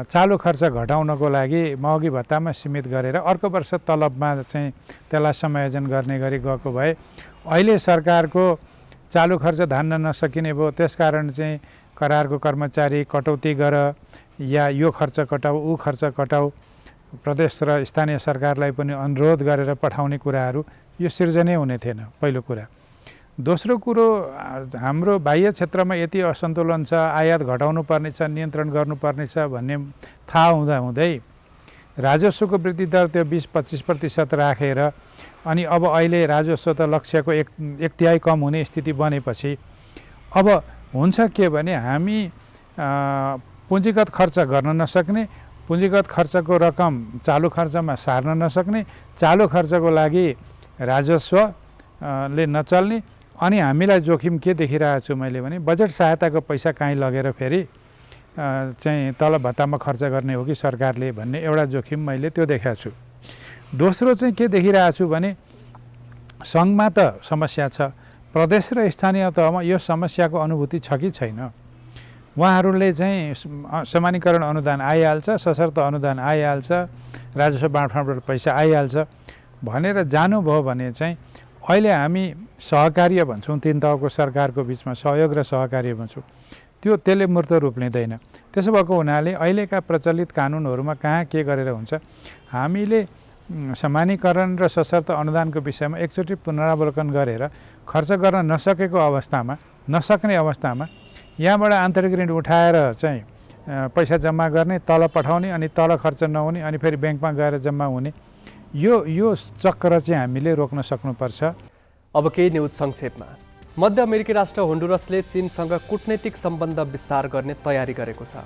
चालु खर्च घटाउनको लागि महँगी भत्तामा सीमित गरेर अर्को वर्ष तलबमा चाहिँ त्यसलाई समायोजन गर्ने गरी गएको भए अहिले सरकारको चालु खर्च धान्न नसकिने भयो। त्यसकारण चाहिँ करारको कर्मचारी कटौती गर या यो खर्च कटाऊ ऊ खर्च कटाऊ प्रदेश र स्थानीय सरकारलाई पनि अनुरोध गरेर पठाउने कुराहरू यो सिर्जनै हुने थिएन पहिलो कुरा। दोस्रो कुरो हाम्रो बाह्य क्षेत्रमा यति असन्तुलन छ, आयात घटाउनु पर्ने छ, नियन्त्रण गर्नुपर्ने छ भन्ने थाहा हुँदै राजस्वको वृद्धि दर त्यो 20-25% राखेर अनि अब अहिले राजस्व त लक्ष्यको एक तिहाई कम हुने स्थिति बनेपछि अब हुन्छ के भने हामी पुँजीगत खर्च गर्न नसक्ने, पुँजीगत खर्चको रकम चालु खर्चमा सार्न नसक्ने, चालु खर्चको लागि राजस्वले नचल्ने। अनि हामीलाई जोखिम के देखिरहेको छु मैले भने बजेट सहायताको पैसा कहीँ लगेर फेरि चाहिँ तलब भत्तामा खर्च गर्ने हो कि सरकारले भन्ने एउटा जोखिम मैले त्यो देखाएको छु। दोस्रो चाहिँ के देखिरहेको छु भने सङ्घमा त समस्या छ, प्रदेश र स्थानीय तहमा यो समस्याको अनुभूति छ कि छैन। उहाँहरूले चाहिँ समानीकरण अनुदान आइहाल्छ, सशर्त अनुदान आइहाल्छ, राजस्व बाँडफाँडबाट पैसा आइहाल्छ भनेर जानुभयो भने चाहिँ अहिले हामी सहकार्य भन्छौँ, 3 तहको सरकारको बिचमा सहयोग र सहकार्य भन्छौँ, त्यसले मूर्त रूप लिँदैन। त्यसो भएको हुनाले अहिलेका प्रचलित कानुनहरूमा कहाँ के गरेर हुन्छ, हामीले समानीकरण र सशर्त अनुदानको विषयमा एकचोटि पुनरावलोकन गरेर खर्च गर्न नसक्ने अवस्थामा यहाँबाट आन्तरिक ऋण उठाएर चाहिँ पैसा जम्मा गर्ने, तल पठाउने अनि तल खर्च नहुने अनि फेरि ब्याङ्कमा गएर जम्मा हुने, यो चक्र चाहिँ हामीले रोक्न सक्नुपर्छ। अब केही न्युज संक्षेपमा। मध्य अमेरिकी राष्ट्र होन्डुरसले चीनसँग कूटनैतिक सम्बन्ध विस्तार गर्ने तयारी गरेको छ।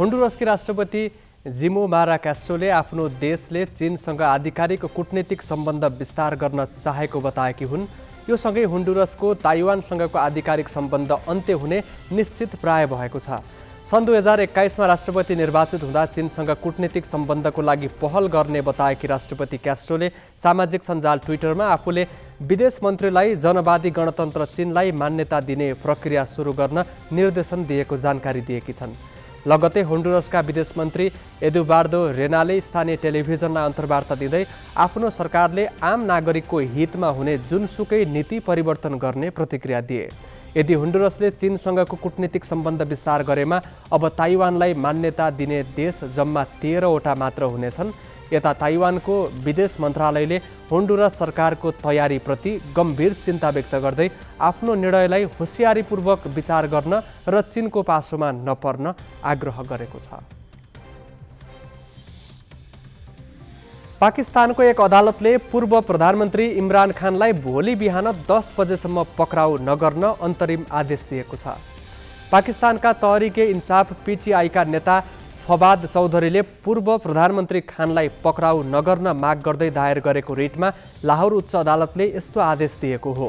होन्डुरसकी राष्ट्रपति जिमोमारा क्यास्ट्रोले आफ्नो देशले चीनसँग आधिकारिक कूटनैतिक सम्बन्ध विस्तार गर्न चाहेको बताएकी हुन्। यो सँगै होन्डुरसको ताइवानसँगको आधिकारिक सम्बन्ध अन्त्य हुने निश्चित प्राय भएको छ। सन् 2021मा राष्ट्रपति निर्वाचित हुँदा चीनसँग कूटनीतिक सम्बन्धको लागि पहल गर्ने बताएकी राष्ट्रपति क्यास्ट्रोले सामाजिक सञ्जाल ट्विटरमा आफूले विदेश मन्त्रीलाई जनवादी गणतन्त्र चीनलाई मान्यता दिने प्रक्रिया सुरु गर्न निर्देशन दिएको जानकारी दिएकी छन्। लगतै होन्डुरसका विदेश मन्त्री एदुबार्दो रेनाले स्थानीय टेलिभिजनलाई अन्तर्वार्ता दिँदै आफ्नो सरकारले आम नागरिकको हितमा हुने जुनसुकै नीति परिवर्तन गर्ने प्रतिक्रिया दिए। यदि होन्डुरसले चीनसँगको कूटनीतिक सम्बन्ध विस्तार गरेमा अब ताइवानलाई मान्यता दिने देश जम्मा 13वटा मात्र हुनेछन्। यता ताइवानको विदेश मन्त्रालयले होन्डुरस सरकारको तयारीप्रति गम्भीर चिन्ता व्यक्त गर्दै आफ्नो निर्णयलाई होसियारीपूर्वक विचार गर्न र चीनको पासोमा नपर्न आग्रह गरेको छ। पाकिस्तानको एक अदालतले पूर्व प्रधानमन्त्री इमरान खानलाई भोलि बिहान 10 बजेसम्म पक्राउ नगर्न अन्तरिम आदेश दिएको छ। पाकिस्तानका तहरिके इन्साफ पीटीआईका नेता फवाद चौधरीले पूर्व प्रधानमन्त्री खानलाई पक्राउ नगर्न माग गर्दै दायर गरेको रिटमा लाहोर उच्च अदालतले यस्तो आदेश दिएको हो।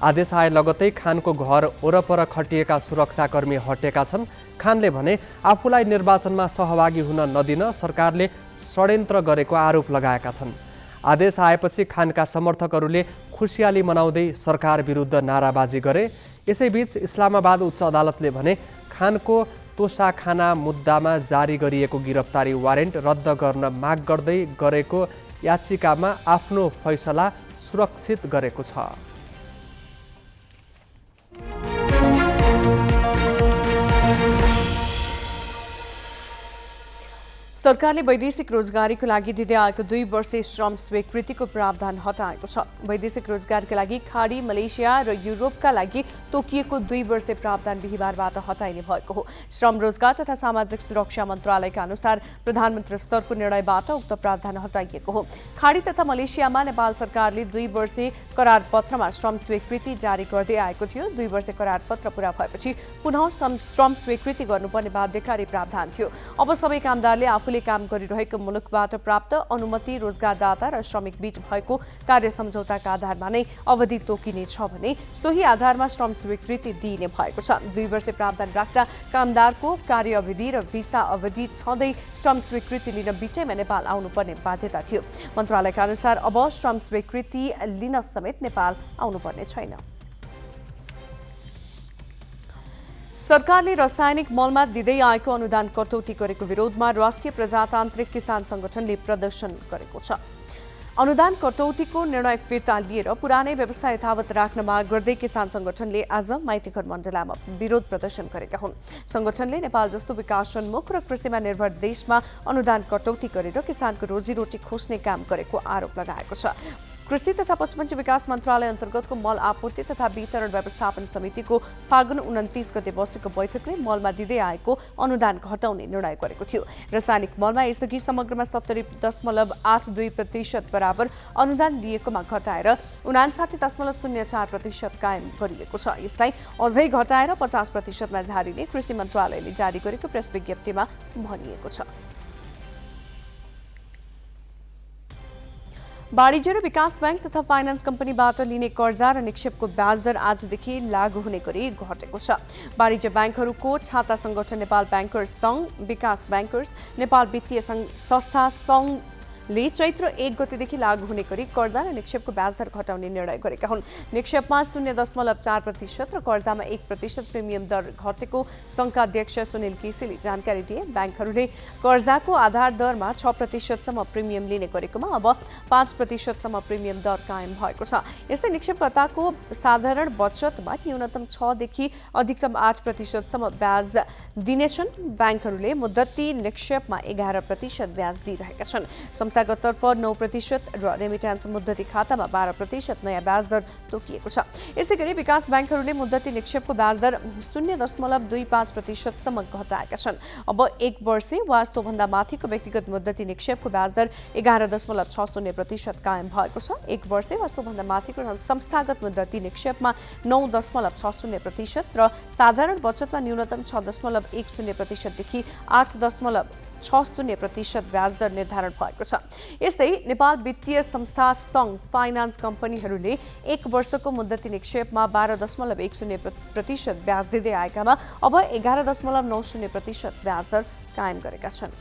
आदेश आए लगतै खानको घर वरपर खटिएका सुरक्षाकर्मी हटेका छन्। खानले भने आफूलाई निर्वाचनमा सहभागी हुन नदिन सरकारले षड्यन्त्र गरेको आरोप लगाएका छन्। आदेश आएपछि खानका समर्थकहरूले खुसियाली मनाउँदै सरकार विरुद्ध नाराबाजी गरे। यसैबीच इस्लामाबाद उच्च अदालतले भने खानको तोसाखाना मुद्दामा जारी गरिएको गिरफ्तारी वारेन्ट रद्द गर्न माग गर्दै गरेको याचिकामा आफ्नो फैसला सुरक्षित गरेको छ। सरकारले वैदेशिक रोजगारीको लागि दिँदै आएको 2 वर्षे श्रम स्वीकृतिको प्रावधान हटाएको छ। वैदेशिक रोजगारका लागि खाडी, मलेसिया र युरोपका लागि तोकिएको 2 वर्षे प्रावधान बिहिबारबाट हटाइने भएको हो। श्रम, रोजगार तथा सामाजिक सुरक्षा मन्त्रालयका अनुसार प्रधानमन्त्री स्तरको निर्णयबाट उक्त प्रावधान हटाइएको हो। खाडी तथा मलेसियामा नेपाल सरकारले 2 वर्षे करारपत्रमा श्रम स्वीकृति जारी गर्दै आएको थियो। 2 वर्षे करारपत्र पूरा भएपछि पुनः श्रम स्वीकृति गर्नुपर्ने बाध्यकारी प्रावधान थियो। अब सबै कामदारले आफूले काम गरिरहेको मुलुकबाट प्राप्त अनुमति, रोजगारदाता र श्रमिक बीच भएको कार्य सम्झौताका आधारमा नै अवधि तोकिनेछ भने सोही आधारमा श्रम स्वीकृति दिइने भएको छ। 2 वर्षे प्रावधान राख्दा कामदारको कार्य अवधि र भिसा अवधि छँदै श्रम स्वीकृति लिन बिचैमा नेपाल आउनुपर्ने बाध्यता थियो। मन्त्रालयका अनुसार अब श्रम स्वीकृति लिन समेत नेपाल आउनुपर्ने छैन। सरकारले रासायनिक मलमा दिँदै आएको अनुदान कटौती गरेको विरोधमा राष्ट्रिय प्रजातान्त्रिक किसान संगठनले प्रदर्शन गरेको छ। अनुदान कटौतीको निर्णय फिर्ता लिएर पुरानै व्यवस्था यथावत राख्न माग गर्दै किसान संगठनले आज माइतीघर मण्डलामा विरोध प्रदर्शन गरेका हुन्। संगठनले नेपाल जस्तो विकासोन्मुख र कृषिमा निर्भर देशमा अनुदान कटौती गरेर किसानको रोजीरोटी खोज्ने काम गरेको आरोप लगाएको छ। कृषि तथा पशुपन्छी विकास मन्त्रालय अन्तर्गतको मल आपूर्ति तथा वितरण व्यवस्थापन समितिको फागुन 29 गते बसेको बैठकले मलमा दिँदै आएको अनुदान घटाउने निर्णय गरेको थियो। रासायनिक मलमा यसअघि समग्रमा 70.82% बराबर अनुदान दिएकोमा घटाएर 59.04% कायम गरिएको छ। यसलाई अझै घटाएर 50%मा झारिने कृषि मन्त्रालयले जारी गरेको प्रेस विज्ञप्तिमा भनिएको छ। वाणिज्य र विकास बैंक तथा फाइनान्स कम्पनीबाट लिने कर्जा र निक्षेपको ब्याज दर आजदेखि लागू हुने गरी घटेको छ। वाणिज्य ब्याङ्कहरूको छाता संगठन नेपाल ब्याङ्कर्स सङ्घ, विकास ब्याङ्कर्स, नेपाल वित्तीय संस्था सङ्घले चैत्र 1 गतेदेखि लागू हुने गरी कर्जा र निक्षेपको ब्याज दर घटाउने निर्णय गरेका हुन्। निक्षेपमा 0.4% र कर्जामा 1% प्रिमियम दर घटेको सङ्घका अध्यक्ष सुनिल केसीले जानकारी दिए। ब्याङ्कहरूले कर्जाको आधार दरमा 6%सम्म प्रिमियम लिने गरेकोमा अब 5%सम्म प्रिमियम दर कायम भएको छ। यस्तै निक्षेपकर्ताको साधारण बचतमा न्यूनतम 6 देखि अधिकतम 8%सम्म ब्याज दिनेछन्। ब्याङ्कहरूले मुद्दती निक्षेपमा 11% ब्याज दिइरहेका छन्। संस्थागत तर्फ 9% र रेमिट्यान्स मुद्दती खातामा 12% नयाँ ब्याज दर तोकिएको छ। यसै गरी विकास ब्याङ्कहरूले मुद्दती निक्षेपको ब्याज दर 0.25%सम्म घटाएका छन्। अब 1 वर्षे वा सोभन्दा माथिको व्यक्तिगत मुद्दती निक्षेपको ब्याज दर 11.60% कायम भएको छ। 1 वर्षे वा सोभन्दा माथिको संस्थागत मुद्दती निक्षेपमा 9.60% र साधारण बचतमा न्यूनतम 6.10% देखि 8.60% ब्याज दर निर्धारण भएको छ। यस्तै नेपाल वित्तीय संस्था सङ्घ, फाइनान्स कम्पनीहरूले 1 वर्षको मुद्दती निक्षेपमा 12.10% ब्याज दिँदै आएकामा अब 11.90% ब्याज दर कायम गरेका छन्।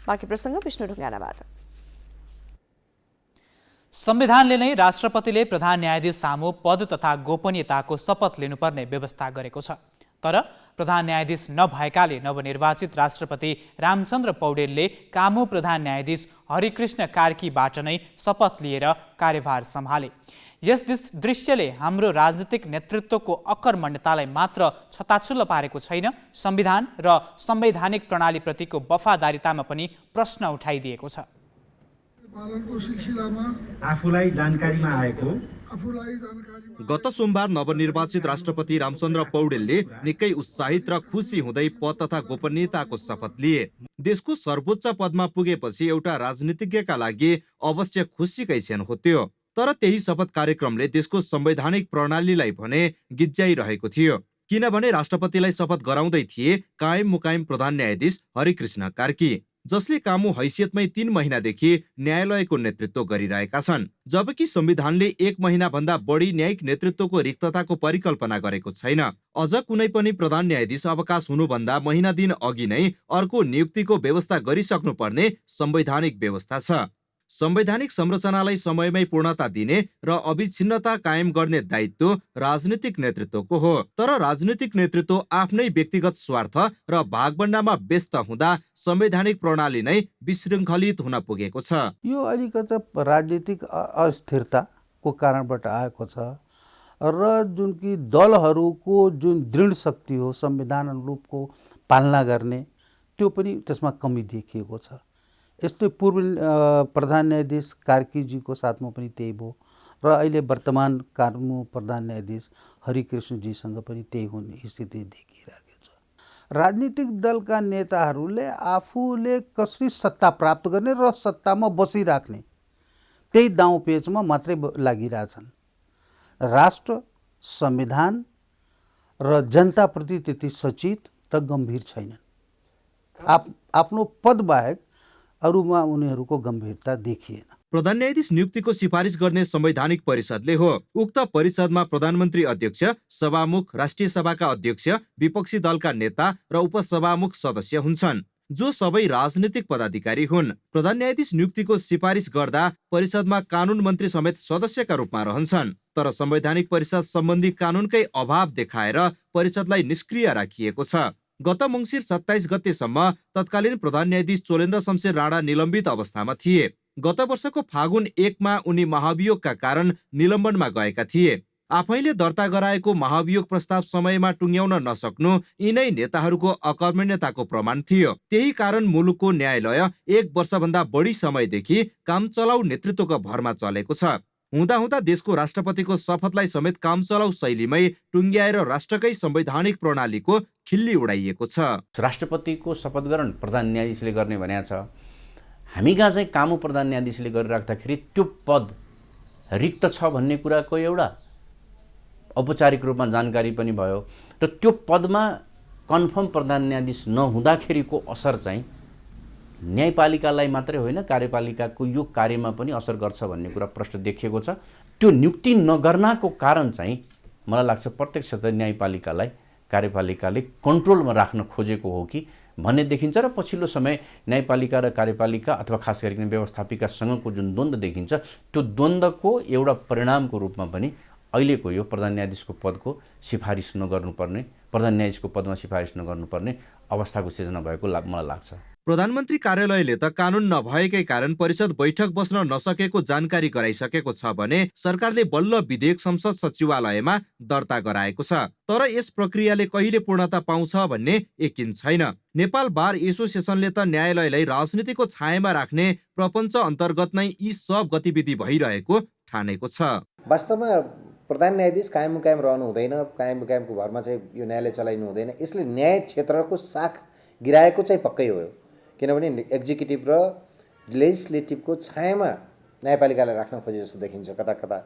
बाँकी प्रसङ्ग विष्णु ढुङ्गानाबाट। संविधानले नै राष्ट्रपतिले प्रधान न्यायाधीश सामु पद तथा गोपनीयताको शपथ लिनुपर्ने व्यवस्था गरेको छ। तर प्रधान न्यायाधीश नभएकाले नवनिर्वाचित राष्ट्रपति रामचन्द्र पौडेलले कामु प्रधान न्यायाधीश हरिकृष्ण कार्कीबाट नै शपथ लिएर कार्यभार सम्हाले। यस दृश्यले हाम्रो राजनीतिक नेतृत्वको अकर्मण्यतालाई मात्र छताछुल्ल पारेको छैन, संविधान र संवैधानिक प्रणालीप्रतिको वफादारीतामा पनि प्रश्न उठाइदिएको छ। आफूलाई जानकारीमा आएको गत सोमबार नवनिर्वाचित राष्ट्रपति रामचन्द्र पौडेलले निकै उत्साहित र खुसी हुँदै पद तथा गोपनीयताको शपथ लिए। देशको सर्वोच्च पदमा पुगेपछि एउटा राजनीतिज्ञका लागि अवश्य खुसीकै क्षण हो त्यो। तर त्यही शपथ कार्यक्रमले देशको संवैधानिक प्रणालीलाई भने गिज्जाइरहेको थियो, किनभने राष्ट्रपतिलाई शपथ गराउँदै थिए कायम मुकायम प्रधान न्यायाधीश हरिकृष्ण कार्की, जसले कामु हैसियतमै 3 महिनादेखि न्यायालयको नेतृत्व गरिरहेका छन्। जबकि संविधानले 1 महिना भन्दा बढी न्यायिक नेतृत्वको रिक्तताको परिकल्पना गरेको छैन। अझ कुनै पनि प्रधान न्यायाधीश अवकाश हुनुभन्दा महिना दिन अघि नै अर्को नियुक्तिको व्यवस्था गरिसक्नुपर्ने संवैधानिक व्यवस्था छ। संवैधानिक संरचनालाई समयमै पूर्णता दिने र अविच्छिन्नता कायम गर्ने दायित्व राजनीतिक नेतृत्वको हो। तर राजनीतिक नेतृत्व आफ्नै व्यक्तिगत स्वार्थ र भागबण्डामा व्यस्त हुँदा संवैधानिक प्रणाली नै विशृङ्खलित हुन पुगेको छ। यो अलिकति राजनीतिक अस्थिरताको कारणबाट आएको छ र जुन कि दलहरूको जुन दृढ शक्ति हो संविधान अनुरूपको पालना गर्ने, त्यो पनि त्यसमा कमी देखिएको छ। यस्तै पूर्व प्रधान न्यायाधीश कार्कीजीको साथमा पनि त्यही भयो र अहिले वर्तमान कामु प्रधान न्यायाधीश हरिकृष्णजीसँग पनि त्यही हुने स्थिति देखिरहेको छ। राजनीतिक दलका नेताहरूले आफूले कसरी सत्ता प्राप्त गर्ने र सत्तामा बसिराख्ने त्यही दाउपेचमा मात्रै लागिरहेछन्। राष्ट्र, संविधान र जनताप्रति त्यति सचेत र गम्भीर छैनन्। आफ्नो पद बाहेक अरूमा उनीहरूको गम्भीरता देखिएन। प्रधान न्यायाधीश नियुक्तिको सिफारिस गर्ने संवैधानिक परिषदले हो। उक्त परिषदमा प्रधानमन्त्री अध्यक्ष, सभामुख, राष्ट्रिय सभाका अध्यक्ष, विपक्षी दलका नेता र उपसभामुख सदस्य हुन्छन्, जो सबै राजनीतिक पदाधिकारी हुन्। प्रधान न्यायाधीश नियुक्तिको सिफारिस गर्दा परिषदमा कानुन मन्त्री समेत सदस्यका रूपमा रहन्छन्। तर संवैधानिक परिषद सम्बन्धी कानुनकै अभाव देखाएर परिषदलाई निष्क्रिय राखिएको छ। गत मङ्सिर 27 गतेसम्म तत्कालीन प्रधान न्यायाधीश चोलेन्द्र शमशेर राणा निलम्बित अवस्थामा थिए। गत वर्षको फागुन 1 मा उनी महाभियोगका कारण निलम्बनमा गएका थिए। आफैले दर्ता गराएको महाभियोग प्रस्ताव समयमा टुङ्ग्याउन नसक्नु यिनै नेताहरूको अकर्मण्यताको प्रमाण थियो। त्यही कारण मुलुकको न्यायालय 1 वर्षभन्दा बढी समयदेखि काम चलाउ नेतृत्वको भरमा चलेको छ। हुँदा देशको राष्ट्रपतिको शपथलाई समेत काम चलाउ शैलीमै टुङ्ग्याएर राष्ट्रकै संवैधानिक प्रणालीको खिल्ली उडाइएको छ। राष्ट्रपतिको शपथ ग्रहण प्रधान न्यायाधीशले गर्ने भनेको छ। हामी कहाँ चाहिँ कामु प्रधान न्यायाधीशले गरिराख्दाखेरि त्यो पद रिक्त छ भन्ने कुराको एउटा औपचारिक रूपमा जानकारी पनि भयो र त्यो पदमा कन्फर्म प्रधान न्यायाधीश नहुँदाखेरिको असर चाहिँ न्यायपालिकालाई मात्रै होइन कार्यपालिकाको यो कार्यमा पनि असर गर्छ भन्ने कुरा प्रष्ट देखिएको छ। त्यो नियुक्ति नगर्नको कारण चाहिँ मलाई लाग्छ प्रत्यक्षतः न्यायपालिकालाई कार्यपालिकाले कन्ट्रोलमा राख्न खोजेको हो कि भन्ने देखिन्छ र पछिल्लो समय न्यायपालिका र कार्यपालिका अथवा खास गरिकन व्यवस्थापिकासँगको जुन द्वन्द्व देखिन्छ त्यो द्वन्द्वको एउटा परिणामको रूपमा पनि अहिलेको यो प्रधान न्यायाधीशको पदको सिफारिस नगर्नुपर्ने, प्रधान न्यायाधीशको पदमा सिफारिस नगर्नुपर्ने अवस्थाको सिर्जना भएको मलाई लाग्छ। प्रधानमन्त्री कार्यालयले त कानुन नभएकै कारण परिषद बैठक बस्न नसकेको जानकारी गराइसकेको छ भने सरकारले बल्ल विधेयक संसद सचिवालयमा दर्ता गराएको छ। तर यस प्रक्रियाले कहिले पूर्णता पाउँछ भन्ने यकिन छैन। नेपाल बार एसोसिएसनले त न्यायालयलाई राजनीतिको छायामा राख्ने प्रपञ्च अन्तर्गत नै यी सब गतिविधि भइरहेको ठानेको छ। वास्तवमा प्रधान न्यायाधीश कायम मुकायम रहनु हुँदैन, कायम मुकायमको भरमा चाहिँ यो न्यायालय चलाइनु हुँदैन। यसले न्याय क्षेत्रको साख गिराएको चाहिँ पक्कै हो, किनभने एक्जिक्युटिभ र लेजिस्लेटिभको छायामा न्यायपालिकालाई राख्न खोजे जस्तो देखिन्छ कता कता।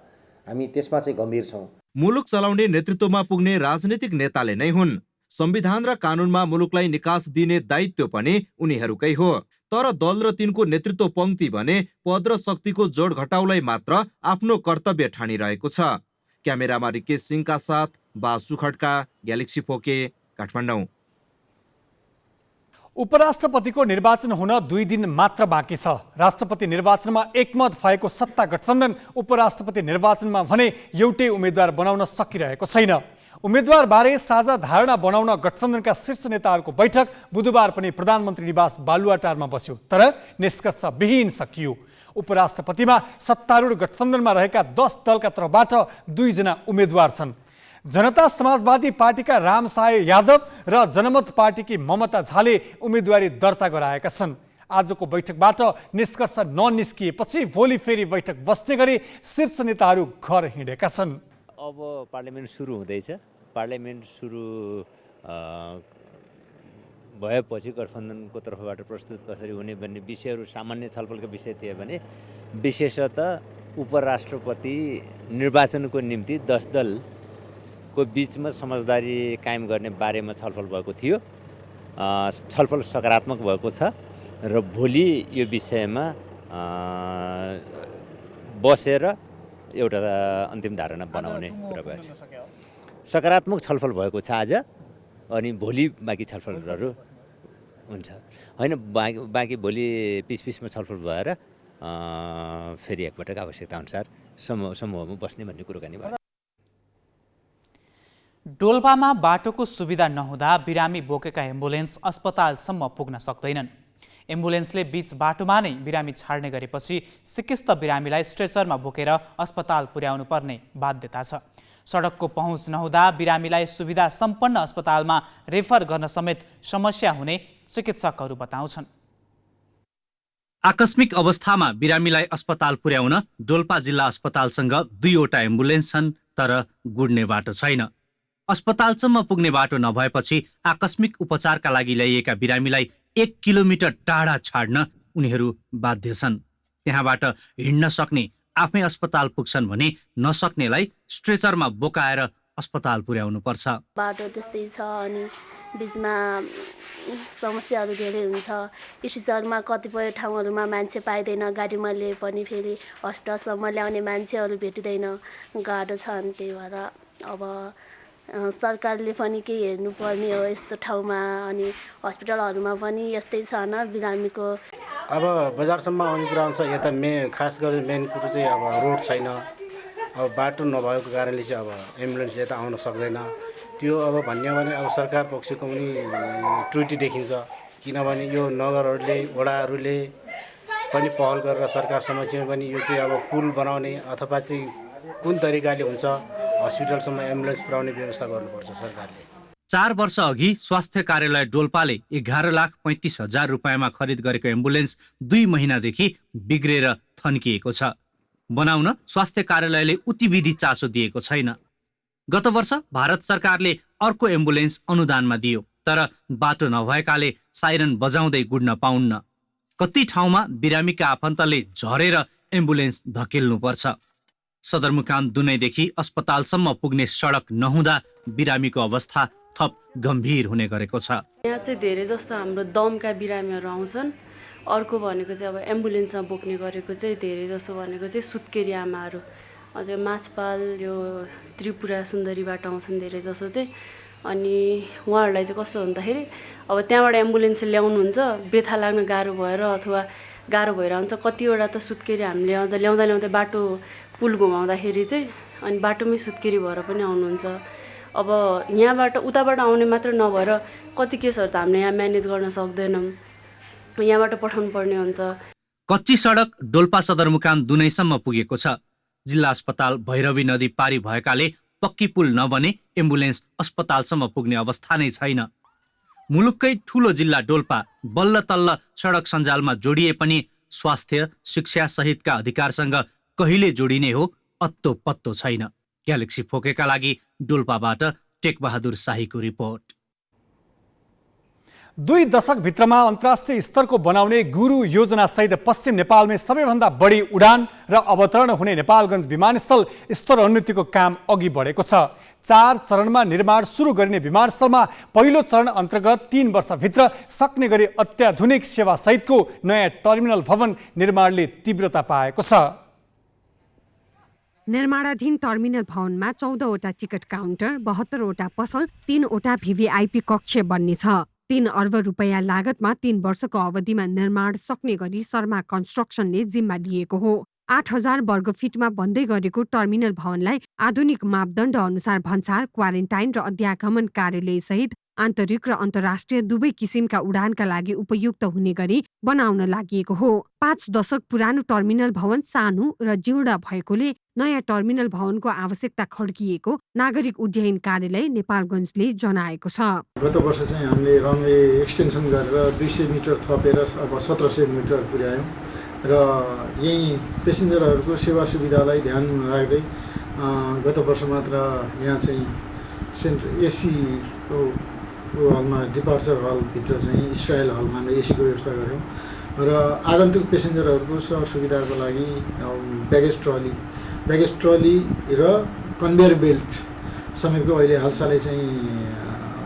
हामी त्यसमा चाहिँ गम्भीर छौँ। मुलुक चलाउने नेतृत्वमा पुग्ने राजनीतिक नेताले नै हुन्। संविधान र कानुनमा मुलुकलाई निकास दिने दायित्व पनि उनीहरूकै हो। तर दल र तिनको नेतृत्व पंक्ति भने पद र शक्तिको जोड घटाउलाई मात्र आफ्नो कर्तव्य ठानिरहेको छ। क्यामेरामा रिकेश सिंहका साथ बासु खड्का, ग्यालेक्सी फोके, काठमाडौँ। उपराष्ट्रपतिको निर्वाचन हुन 2 दिन मात्र बाँकी छ। राष्ट्रपति निर्वाचनमा एकमत भएको सत्ता गठबन्धन उपराष्ट्रपति निर्वाचनमा भने एउटै उम्मेद्वार बनाउन सकिरहेको छैन। उम्मेद्वार बारे साझा धारणा बनाउन गठबन्धनका शीर्ष नेताहरूको बैठक बुधबार पनि प्रधानमन्त्री निवास बालुवाटारमा बस्यो, तर निष्कर्ष विहीन सकियो। उपराष्ट्रपतिमा सत्तारूढ गठबन्धनमा रहेका 10 दलका तर्फबाट 2 जना उम्मेद्वार छन्। जनता समाजवादी पार्टीका रामसाय यादव र जनमत पार्टीकी ममता झाले उम्मेदवारी दर्ता गराएका छन्। आजको बैठकबाट निष्कर्ष ननिस्किएपछि भोलि फेरि बैठक बस्ने गरी शीर्ष नेताहरू घर हिँडेका छन्। अब पार्लियामेन्ट सुरु हुँदैछ। पार्लियामेन्ट सुरु भएपछि गठबन्धनको तर्फबाट प्रस्तुत कसरी हुने भन्ने विषयहरू सामान्य छलफलका विषय थिए भने विशेषतः उपराष्ट्रपति निर्वाचनको निम्ति 10 दलको बिचमा समझदारी कायम गर्ने बारेमा छलफल भएको थियो। छलफल सकारात्मक भएको छ र भोलि यो विषयमा बसेर एउटा अन्तिम धारणा बनाउने कुरा भएको छ। सकारात्मक छलफल भएको छ आज, अनि भोलि बाँकी छलफलहरू हुन्छ। होइन, बाँकी भोलि पिसमा छलफल भएर फेरि एकपटक आवश्यकता अनुसार समूहमा बस्ने भन्ने कुराकानी भयो। डोल्पामा बाटोको सुविधा नहुँदा बिरामी बोकेका एम्बुलेन्स अस्पतालसम्म पुग्न सक्दैनन्। एम्बुलेन्सले बीच बाटोमा नै बिरामी छाड्ने गरेपछि सिकिस्त बिरामीलाई स्ट्रेचरमा बोकेर अस्पताल पुर्याउनु पर्ने बाध्यता छ। सडकको पहुँच नहुँदा बिरामीलाई सुविधा सम्पन्न अस्पतालमा रेफर गर्न समेत समस्या हुने चिकित्सकहरू बताउँछन्। आकस्मिक अवस्थामा बिरामीलाई अस्पताल पुर्याउन डोल्पा जिल्ला अस्पतालसँग 2 वटा एम्बुलेन्स छन्, तर गुड्ने बाटो छैन। अस्पतालसम्म पुग्ने बाटो नभएपछि आकस्मिक उपचारका लागि ल्याइएका बिरामीलाई 1 किलोमिटर टाढा छाड्न उनीहरू बाध्य छन्। त्यहाँबाट हिँड्न सक्ने आफै अस्पताल पुग्छन् भने नसक्नेलाई स्ट्रेचरमा बोकाएर अस्पताल पुर्याउनु पर्छ। बाटो त्यस्तै छ, अनि बिचमा समस्याहरू धेरै हुन्छ। स्ट्रेचरमा कतिपय ठाउँहरूमा मान्छे पाइँदैन, गाडीमा लिए पनि फेरि हस्पिटलसम्म ल्याउने मान्छेहरू भेटिँदैन, गाह्रो छ। अनि त्यही भएर अब सरकारले पनि केही हेर्नुपर्ने हो यस्तो ठाउँमा। अनि हस्पिटलहरूमा पनि यस्तै छ न बिरामीको। अब बजारसम्म आउने कुरा हुन्छ, यता खास गरी मेन कुरो चाहिँ अब रोड छैन। अब बाटो नभएको कारणले चाहिँ अब एम्बुलेन्स यता आउन सक्दैन। त्यो अब भन्यो भने अब सरकार पक्षको पनि त्रुटि देखिन्छ, किनभने यो नगरहरूले वडाहरूले पनि पहल गरेर सरकार समक्षमा पनि यो चाहिँ अब पुल बनाउने अथवा चाहिँ कुन तरिकाले हुन्छ हस्पिटलसम्म एम्बुलेन्स पुर्याउने व्यवस्था गर्नुपर्छ सरकारले। 4 वर्ष अघि स्वास्थ्य कार्यालय डोल्पाले 11,35,000 रुपियाँमा खरिद गरेको एम्बुलेन्स 2 महिनादेखि बिग्रेर थन्किएको छ। बनाउन स्वास्थ्य कार्यालयले उति विधि चासो दिएको छैन। गत वर्ष भारत सरकारले अर्को एम्बुलेन्स अनुदानमा दियो, तर बाटो नभएकाले साइरन बजाउँदै गुड्न पाउन्न। कति ठाउँमा बिरामीका आफन्तले झरेर एम्बुलेन्स धकेल्नुपर्छ। सदरमुकाम दुनैदेखि अस्पतालसम्म पुग्ने सडक नहुँदा बिरामीको अवस्था थप गम्भीर हुने गरेको छ। यहाँ चाहिँ धेरै जस्तो हाम्रो दमका बिरामीहरू आउँछन्। अर्को भनेको चाहिँ अब एम्बुलेन्समा बोक्ने गरेको चाहिँ धेरै जस्तो भनेको चाहिँ सुत्केरी आमाहरू, अझै माछपाल यो त्रिपुरा सुन्दरीबाट आउँछन् धेरै जसो चाहिँ। अनि उहाँहरूलाई चाहिँ कस्तो भन्दाखेरि अब त्यहाँबाट एम्बुलेन्स ल्याउनुहुन्छ, बेथा लाग्न गाह्रो भएर अथवा गाह्रो भएर आउँछ। कतिवटा त सुत्केरी हामीले अझ ल्याउँदा बाटो पुल घुमाउँदाखेरि चाहिँ अनि बाटोमै सुत्केरी भएर पनि आउनुहुन्छ। अब यहाँबाट उताबाट आउने मात्र नभएर कति केसहरू त हामीले यहाँ म्यानेज गर्न सक्दैनौँ, यहाँबाट पठाउनु पर्ने हुन्छ। कच्ची सडक डोल्पा सदरमुकाम दुनैसम्म पुगेको छ। जिल्ला अस्पताल भैरवी नदी पारी भएकाले पक्की पुल नबने एम्बुलेन्स अस्पतालसम्म पुग्ने अवस्था नै छैन। मुलुककै ठूलो जिल्ला डोल्पा बल्ल तल्ल सडक सञ्जालमा जोडिए पनि स्वास्थ्य शिक्षा सहितका अधिकारसँग कहिले जोडिने हो अत्तो पत्तो छैन। ग्यालेक्सी फोकेका लागि डोल्पाबाट टेकबहादुर शाहीको रिपोर्ट। 2 दशकभित्रमा अन्तर्राष्ट्रिय स्तरको बनाउने गुरु योजना सहित पश्चिम नेपालमै सबैभन्दा बढी उडान र अवतरण हुने नेपालगञ्ज विमानस्थल स्तरोन्नतिको काम अघि बढेको छ। 4 चरणमा निर्माण सुरु गरिने विमानस्थलमा पहिलो चरण अन्तर्गत 3 वर्षभित्र सक्ने गरी अत्याधुनिक सेवा सहितको नयाँ टर्मिनल भवन निर्माणले तीव्रता पाएको छ। निर्माणाधीन टर्मिनल भवनमा 14वटा टिकट काउन्टर, 72वटा पसल, 3वटा VVIP कक्ष बन्नेछ। 3 अर्ब रुपैयाँ लागतमा 3 वर्षको अवधिमा निर्माण सक्ने गरी शर्मा कन्स्ट्रक्सनले जिम्मा लिएको हो। 8,000 वर्ग फिटमा बन्दै गरेको टर्मिनल भवनलाई आधुनिक मापदण्ड अनुसार भन्सार, क्वारेन्टाइन र अध्यागमन कार्यालय सहित आन्तरिक र अन्तर्राष्ट्रिय दुवै किसिमका उडानका लागि उपयुक्त हुने गरी बनाउन लागि हो। 5 दशक पुरानो टर्मिनल भवन सानो र जीर्ण भएकोले नयाँ टर्मिनल भवनको आवश्यकता खड्किएको नागरिक उड्डयन कार्यालय नेपालगञ्जले जनाएको छ। गत वर्ष चाहिँ हामीले रनवे एक्सटेन्सन गरेर 200 मिटर थपेर अब 1700 मिटर पुर्यायौँ र यही पेसेन्जरहरूको सेवा सुविधालाई ध्यान राख्दै गत वर्ष मात्र यहाँ चाहिँ एसीको हलमा डिपार्चर हलभित्र चाहिँ इस्रायल हलमा हामीले एसीको व्यवस्था गऱ्यौँ र आगन्तुक पेसेन्जरहरूको सुविधाको लागि ब्यागेज ट्रली र कन्भेयर बेल्ट समेतको अहिले हालसालै चाहिँ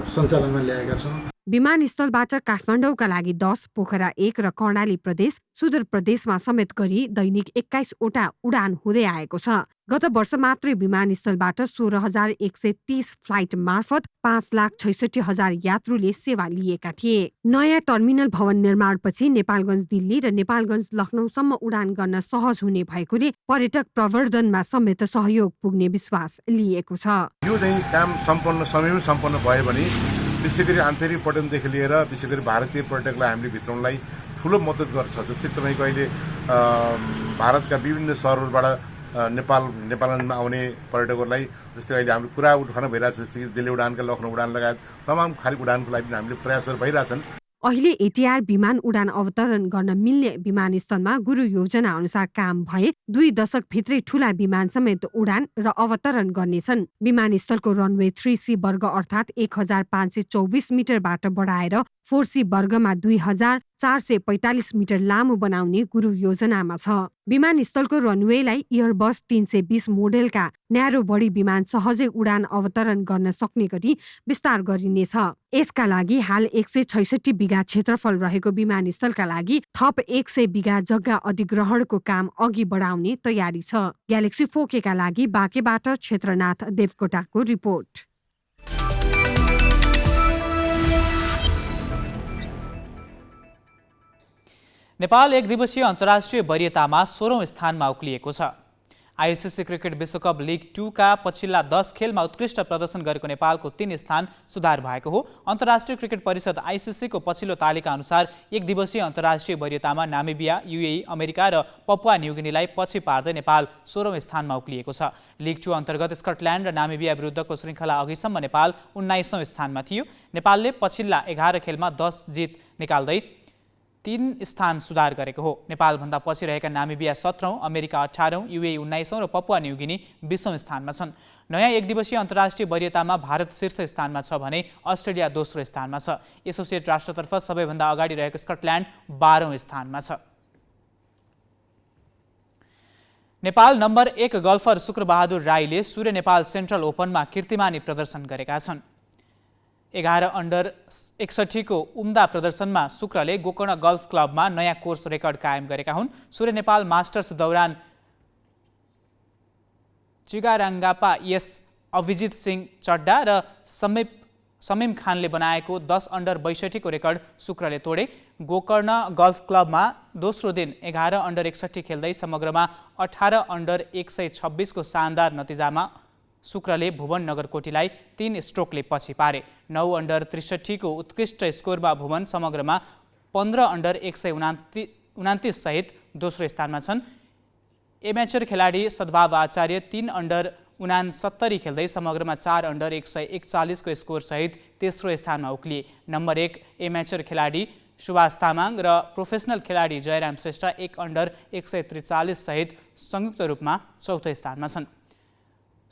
सञ्चालनमा ल्याएका छौँ। विमानस्थलबाट काठमाडौँका लागि 10, पोखरा 1 र कर्णाली प्रदेश, सुदूर प्रदेशमा समेत गरी दैनिक 21वटा उडान हुँदै आएको छ। गत वर्ष मात्रै विमानस्थलबाट 16,130 फ्लाइट मार्फत 5,66,000 यात्रुले सेवा लिएका थिए। नयाँ टर्मिनल भवन निर्माणपछि नेपालगञ्ज दिल्ली र नेपालगञ्ज लखनऊसम्म उडान गर्न सहज हुने भएकोले पर्यटक प्रवर्धनमा समेत सहयोग पुग्ने विश्वास लिएको छ। यो चाहिँ काम सम्पन्न समयमै सम्पन्न भयो भने विशेष गरी आन्तरिक पर्यटनदेखि लिएर विशेष गरी भारतीय पर्यटकलाई हामीले भित्राउनलाई ठुलो मद्दत गर्छ। जस्तै तपाईँको अहिले भारतका विभिन्न सहरहरूबाट नेपालमा आउने पर्यटकहरूलाई जस्तै अहिले हाम्रो कुरा उठाउन भइरहेको छ, जस्तै दिल्ली उडानका लखनऊ उडान लगायत तमाम खाली उडानको लागि हामीले प्रयासहरू भइरहेछन्। अहिले एटीआर विमान उडान अवतरण गर्न मिल्ने विमानस्थलमा गुरु योजना अनुसार काम भए 2 दशकभित्रै ठूला विमान समेत उडान र अवतरण गर्नेछन्। विमानस्थलको रनवे 3C वर्ग अर्थात् 1,524 मिटरबाट बढाएर 4C वर्गमा 2,445 मिटर लामो बनाउने गुरु योजनामा छ। विमानस्थलको रनवेलाई एयरबस 320 मोडेलका न्यारो बडी विमान सहजै उडान अवतरण गर्न सक्ने गरी विस्तार गरिनेछ। यसका लागि हाल 166 बिघा क्षेत्रफल रहेको विमानस्थलका लागि थप 100 बिघा जग्गा अधिग्रहणको काम अघि बढाउने तयारी छ। ग्यालेक्सी फोकेका लागि बाँकेबाट क्षेत्रनाथ देवकोटाको रिपोर्ट। नेपाल 1 दिवसीय अन्तर्राष्ट्रिय वरीयतामा 16औं स्थानमा उक्लिएको छ। आइसिसी क्रिकेट विश्वकप लिग 2 का पछिल्ला 10 खेलमा उत्कृष्ट प्रदर्शन गरेको नेपालको 3 स्थान सुधार भएको हो। अन्तर्राष्ट्रिय क्रिकेट परिषद आइसिसी को पछिल्लो तालिका अनुसार एक दिवसीय अन्तर्राष्ट्रिय वरियतामा नामिबिया, युएई, अमेरिका र पपुवा न्युगिनीलाई पछि पार्दै नेपाल 16औं स्थानमा उक्लिएको छ। लिग 2 अन्तर्गत स्कटल्यान्ड र नामिबिया विरुद्धको श्रृङ्खला अघिसम्म नेपाल 19औं स्थानमा थियो। नेपालले पछिल्ला 11 खेलमा 10 जित निकाल्दै 3 स्थान सुधार गरेको हो। नेपालभन्दा पछि रहेका नामिबिया 17औं, अमेरिका 18औं, युएई 19औं र पपुवा न्युगिनी 20औं स्थानमा छन्। नयाँ एक दिवसीय अन्तर्राष्ट्रिय वरियतामा भारत शीर्ष स्थानमा छ भने अस्ट्रेलिया दोस्रो स्थानमा छ। एसोसिएट राष्ट्रतर्फ सबैभन्दा अगाडि रहेको स्कटल्यान्ड 12औं स्थानमा छ। नेपाल नम्बर 1 गल्फर शुक्रबहादुर राईले सूर्य नेपाल सेन्ट्रल ओपनमा कीर्तिमानी प्रदर्शन गरेका छन्। 11 अन्डर 61 को उम्दा प्रदर्शनमा शुक्रले गोकर्ण गल्फ क्लबमा नयाँ कोर्स रेकर्ड कायम गरेका हुन्। सूर्य नेपाल मास्टर्स दौरान चिगाराङ्गापा यस अभिजित सिंह चड्डा र समीम खानले बनाएको 10 अन्डर 62 को रेकर्ड शुक्रले तोडे। गोकर्ण गल्फ क्लबमा दोस्रो दिन 11 अन्डर 61 खेल्दै समग्रमा 18 अन्डर 126 को शानदार नतिजामा शुक्रले भुवन नगरकोटीलाई 3 स्ट्रोकले पछि पारे। 9 अन्डर 63 को उत्कृष्ट स्कोरमा भुवन समग्रमा 15 अन्डर 129 सहित दोस्रो स्थानमा छन्। एमेचर खेलाडी सद्भाव आचार्य 3 अन्डर 69 खेल्दै समग्रमा 4 अन्डर 141 को स्कोर सहित तेस्रो स्थानमा उक्लिए। नम्बर 1 एमेचर खेलाडी सुभाष तामाङ र प्रोफेसनल खेलाडी जयराम श्रेष्ठ 1 अन्डर 143 सहित संयुक्त रूपमा चौथो स्थानमा छन्।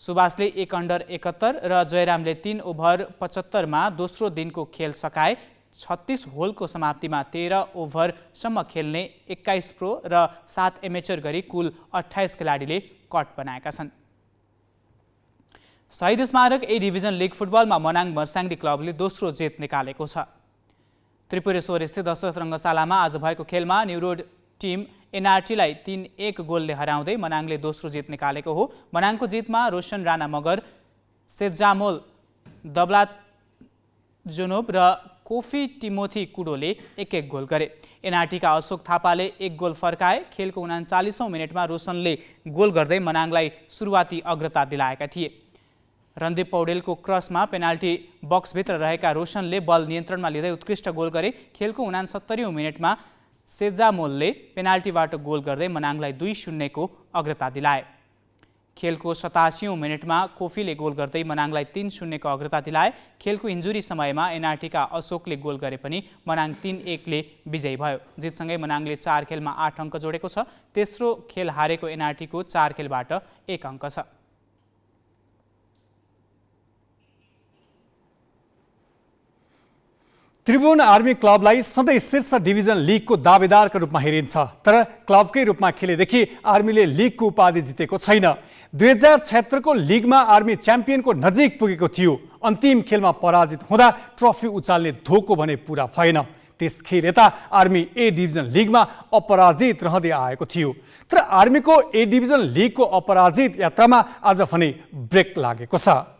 सुभाषले 1 अन्डर 71 र जयरामले 3 ओभर 75 मा दोस्रो दिनको खेल सकाए। 36 होलको समाप्तिमा 13 ओभरसम्म खेल्ने 21 प्रो र 7 एमेचर गरी कुल 28 खेलाडीले कट बनाएका छन्। शहीद स्मारक ए डिभिजन लिग फुटबलमा मनाङ मर्स्याङ्दी क्लबले दोस्रो जित निकालेको छ। त्रिपुरेश्वर स्थित दशरथ रङ्गशालामा आज भएको खेलमा न्युरोड टिम एनआरटीलाई 3-1 गोलले हराउँदै मनाङले दोस्रो जित निकालेको हो। मनाङको जितमा रोशन राणा मगर, सेजामोल दब्लाजोनोब र कोफी टिमोथी कुडोले 1-1 गोल गरे। एनआरटीका अशोक थापाले 1 गोल फर्काए। खेलको 39औं मिनेटमा रोशनले गोल गर्दै मनाङलाई सुरुवाती अग्रता दिलाएका थिए। रणदीप पौडेलको क्रसमा पेनाल्टी बक्सभित्र रहेका रोशनले बल नियन्त्रणमा लिँदै उत्कृष्ट गोल गरे। खेलको 69औं मिनेटमा सेजामोलले पेनाल्टीबाट गोल गर्दै मनाङलाई 2-0 को अग्रता दिलाए। खेलको 87औं मिनेटमा कोफीले गोल गर्दै मनाङलाई 3-0 को अग्रता दिलाए। खेलको इन्जुरी समयमा एनआरटीका अशोकले गोल गरे पनि मनाङ 3-1 ले विजयी भयो। जितसँगै मनाङले 4 खेलमा 8 अङ्क जोडेको छ। तेस्रो खेल हारेको एनआरटीको 4 खेलबाट 1 अङ्क छ। त्रिभुवन आर्मी क्लबलाई सधैँ शीर्ष डिभिजन लिगको दावेदारका रूपमा हेरिन्छ, तर क्लबकै रूपमा खेलेदेखि आर्मीले लिगको उपाधि जितेको छैन। 2076 को लिगमा आर्मी च्याम्पियनको नजिक पुगेको थियो। अन्तिम खेलमा पराजित हुँदा ट्रफी उचाल्ने धोको भने पूरा भएन। त्यस खेल यता आर्मी ए डिभिजन लिगमा अपराजित रहँदै आएको थियो। तर आर्मीको ए डिभिजन लिगको अपराजित यात्रामा आज भने ब्रेक लागेको छ।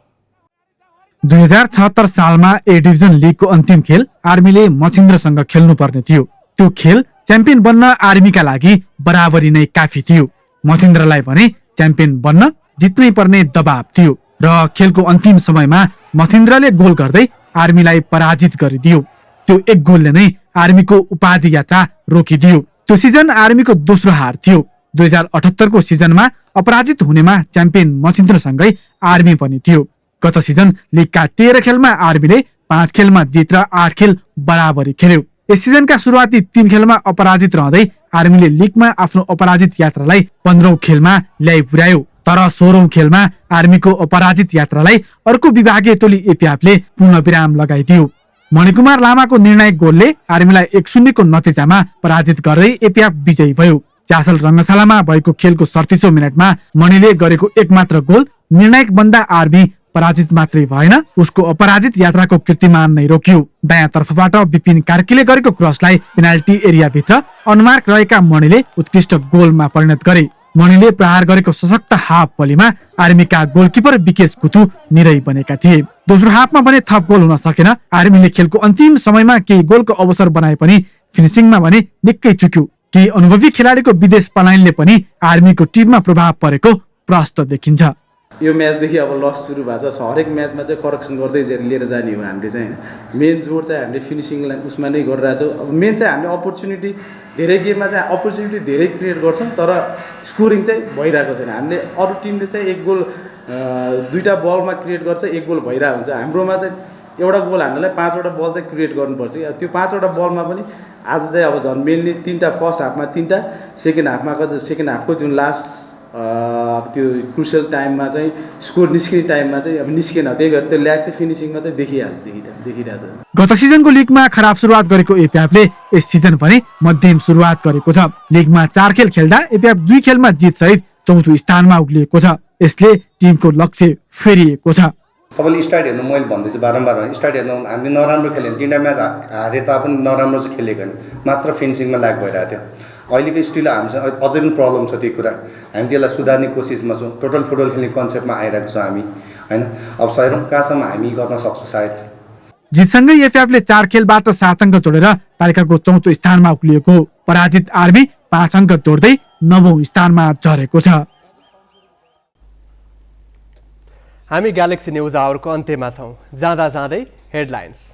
2076 सालमा ए डिभिजन लिगको अन्तिम खेल आर्मीले मछिन्द्रसँग खेल्नुपर्ने थियो। त्यो खेल च्याम्पियन बन्न आर्मीका लागि बराबरी नै काफी थियो। मछिन्द्रलाई भने च्याम्पियन बन्न जित्नै पर्ने दबाब थियो र खेलको अन्तिम समयमा मछिन्द्रले गोल गर्दै आर्मीलाई पराजित गरिदियो। त्यो 1 गोलले नै आर्मीको उपाधि यात्रा रोकिदियो। त्यो सिजन आर्मीको दोस्रो हार थियो। 2078 को सिजनमा अपराजित हुनेमा च्याम्पियन मछिन्द्रसँगै आर्मी पनि थियो। गत सिजन लिगका 13 खेलमा आर्मीले 5 खेलमा जित र 8 खेल बराबरी खेल्यो। यस सिजनका सुरुवाती 3 खेलमा अपराजित रहँदै आर्मीले लिगमा आफ्नो अपराजित यात्रालाई 15औं खेलमा ल्याइ पुर्यायो। तर 16औं खेलमा आर्मीको अपराजित यात्रालाई अर्को विभागीय टोली एपिएफले पूर्ण विराम लगाइदियो। मणिकुमार लामाको निर्णायक गोलले आर्मीलाई 1-0 को नतिजामा पराजित गर्दै एपिएफ विजयी भयो। चासल रङ्गशालामा भएको खेलको 37औं मिनेटमा मणिले गरेको एकमात्र गोल निर्णायक बन्दा आर्मी पराजित मात्रै भएन, उसको अपराजित यात्राको कीर्तिमान नै रोकियो। दायाँ तर्फबाट विपिन कार्कीले गरेको क्रसलाई पेनाल्टी एरियाभित्र अनमार्क रहेका मणिले उत्कृष्ट गोलमा परिणत गरे। मणिले प्रहार गरेको सशक्त हाफ भलिमा आर्मीका गोलकिपर विकेश कुतु निरै बनेका थिए। दोस्रो हाफमा भने थप गोल हुन सकेन। आर्मीले खेलको अन्तिम समयमा केही गोलको अवसर बनाए पनि फिनिसिङमा भने निकै चुक्यो। केही अनुभवी खेलाडीको विदेश पलायनले पनि आर्मीको टिममा प्रभाव परेको प्रष्ट देखिन्छ। यो म्याचदेखि अब लस सुरु भएको छ, हरेक म्याचमा चाहिँ करेक्सन गर्दै लिएर जाने हो हामीले चाहिँ होइन। मेन जोड चाहिँ हामीले फिनिसिङलाई उसमा नै गरिरहेछौँ। अब मेन चाहिँ हामीले अपर्च्युनिटी धेरै गेममा चाहिँ अपर्च्युनिटी धेरै क्रिएट गर्छौँ, तर स्कोरिङ चाहिँ भइरहेको छैन। हामीले अरू टिमले चाहिँ एक गोल दुईवटा बलमा क्रिएट गर्छ, एक गोल भइरहेको हुन्छ। हाम्रोमा चाहिँ एउटा गोल हान्नलाई 5वटा बल चाहिँ क्रिएट गर्नुपर्छ। त्यो 5वटा बलमा पनि आज चाहिँ अब झन् मेनली 3टा फर्स्ट हाफमा 3टा, सेकेन्ड हाफको जुन लास्ट त्यो क्रुसियल टाइममा चाहिँ स्कोर निस्किने टाइममा चाहिँ अब निस्केन। त्यही भएर त्यो ल्याग चाहिँ फिनिसिङमा चाहिँ देखिरहेछ। गत सिजनको लिगमा खराब सुरुवात गरेको एपिएफले यस सिजन पनि मध्यम सुरुवात गरेको छ। लिगमा 4 खेल खेल्दा एपिएफ 2 खेलमा जित सहित 4थो स्थानमा उक्लिएको छ। यसले टिमको लक्ष्य फेरिएको छ। तपाईँले स्टार्ट हेर्नु, मैले भन्दैछु बारम्बार स्टार्ट हेर्नु, हामीले नराम्रो खेल्यौँ, 3टा म्याच हारे तापनि नराम्रो चाहिँ खेलेको होइन, मात्र फिनिसिङमा ल्याग भइरहेको थियो। अहिलेको स्टिल हामीसँग अझै पनि प्रब्लम छ त्यो कुरा। हामी त्यसलाई सुधार्ने कोसिसमा छौँ। टोटल फुटबल खेल्ने कन्सेप्टमा आइरहेको छौँ हामी होइन। अब सहेरौँ कहाँसम्म हामी गर्न सक्छौँ सायद। जितसँगै एफएफले 4 खेलबाट 7 अङ्क जोडेर तालिकाको 4थो स्थानमा उक्लिएको। पराजित आर्मी 5 अङ्क जोड्दै 9औं स्थानमा झरेको छ। हामी ग्यालेक्सी न्युज आवरको अन्त्यमा छौँ। जाँदा जाँदै हेडलाइन्स।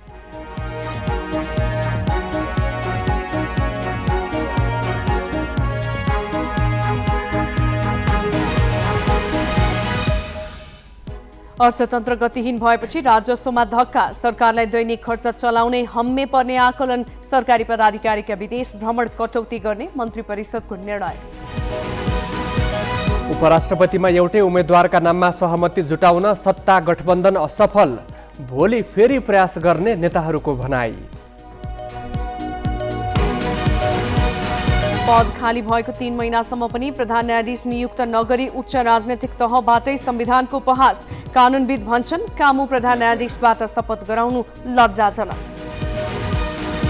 अर्थतन्त्र गतिहीन भएपछि राजस्वमा धक्का, सरकारलाई दैनिक खर्च चलाउनै हम्मे पर्ने आकलन, सरकारी पदाधिकारीका विदेश भ्रमण कटौती गर्ने मन्त्री परिषदको निर्णय। उपराष्ट्रपतिमा एउटै उम्मेद्वारका नाममा सहमति जुटाउन सत्ता गठबन्धन असफल, भोलि फेरि प्रयास गर्ने नेताहरूको भनाई। पद खाली भएको 3 महिनासम्म पनि प्रधान न्यायाधीश नियुक्त नगरी उच्च राजनैतिक तहबाटै संविधानको उपहास, कानुनविद भन्छन् कामु प्रधान न्यायाधीशबाट शपथ गराउनु लज्जाजनक।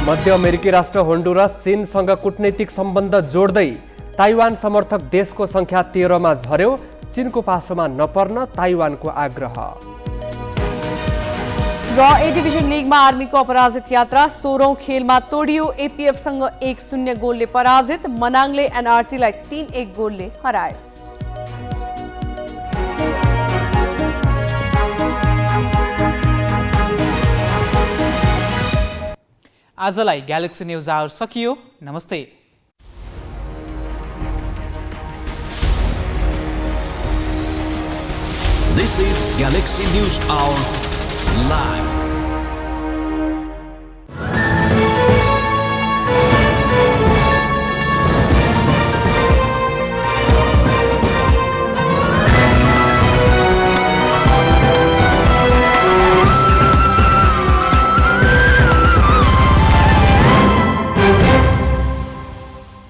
मध्य अमेरिकी राष्ट्र होन्डुरस चीनसँग कूटनैतिक सम्बन्ध जोड्दै ताइवान समर्थक देशको संख्या 13 मा झर्यो, चीनको पासोमा नपर्न ताइवानको आग्रह। र ए डिभिजन लिगमा आर्मीको अपराजित यात्रा 16औं खेलमा तोडियो, एपीएफसँग 1-0 गोलले पराजित, मनाङले एनआरटीलाई 3-1 गोलले हरायो। आजलाई ग्यालेक्सी न्युज आवर सकियो। नमस्ते। This is Galaxy News Hour Live.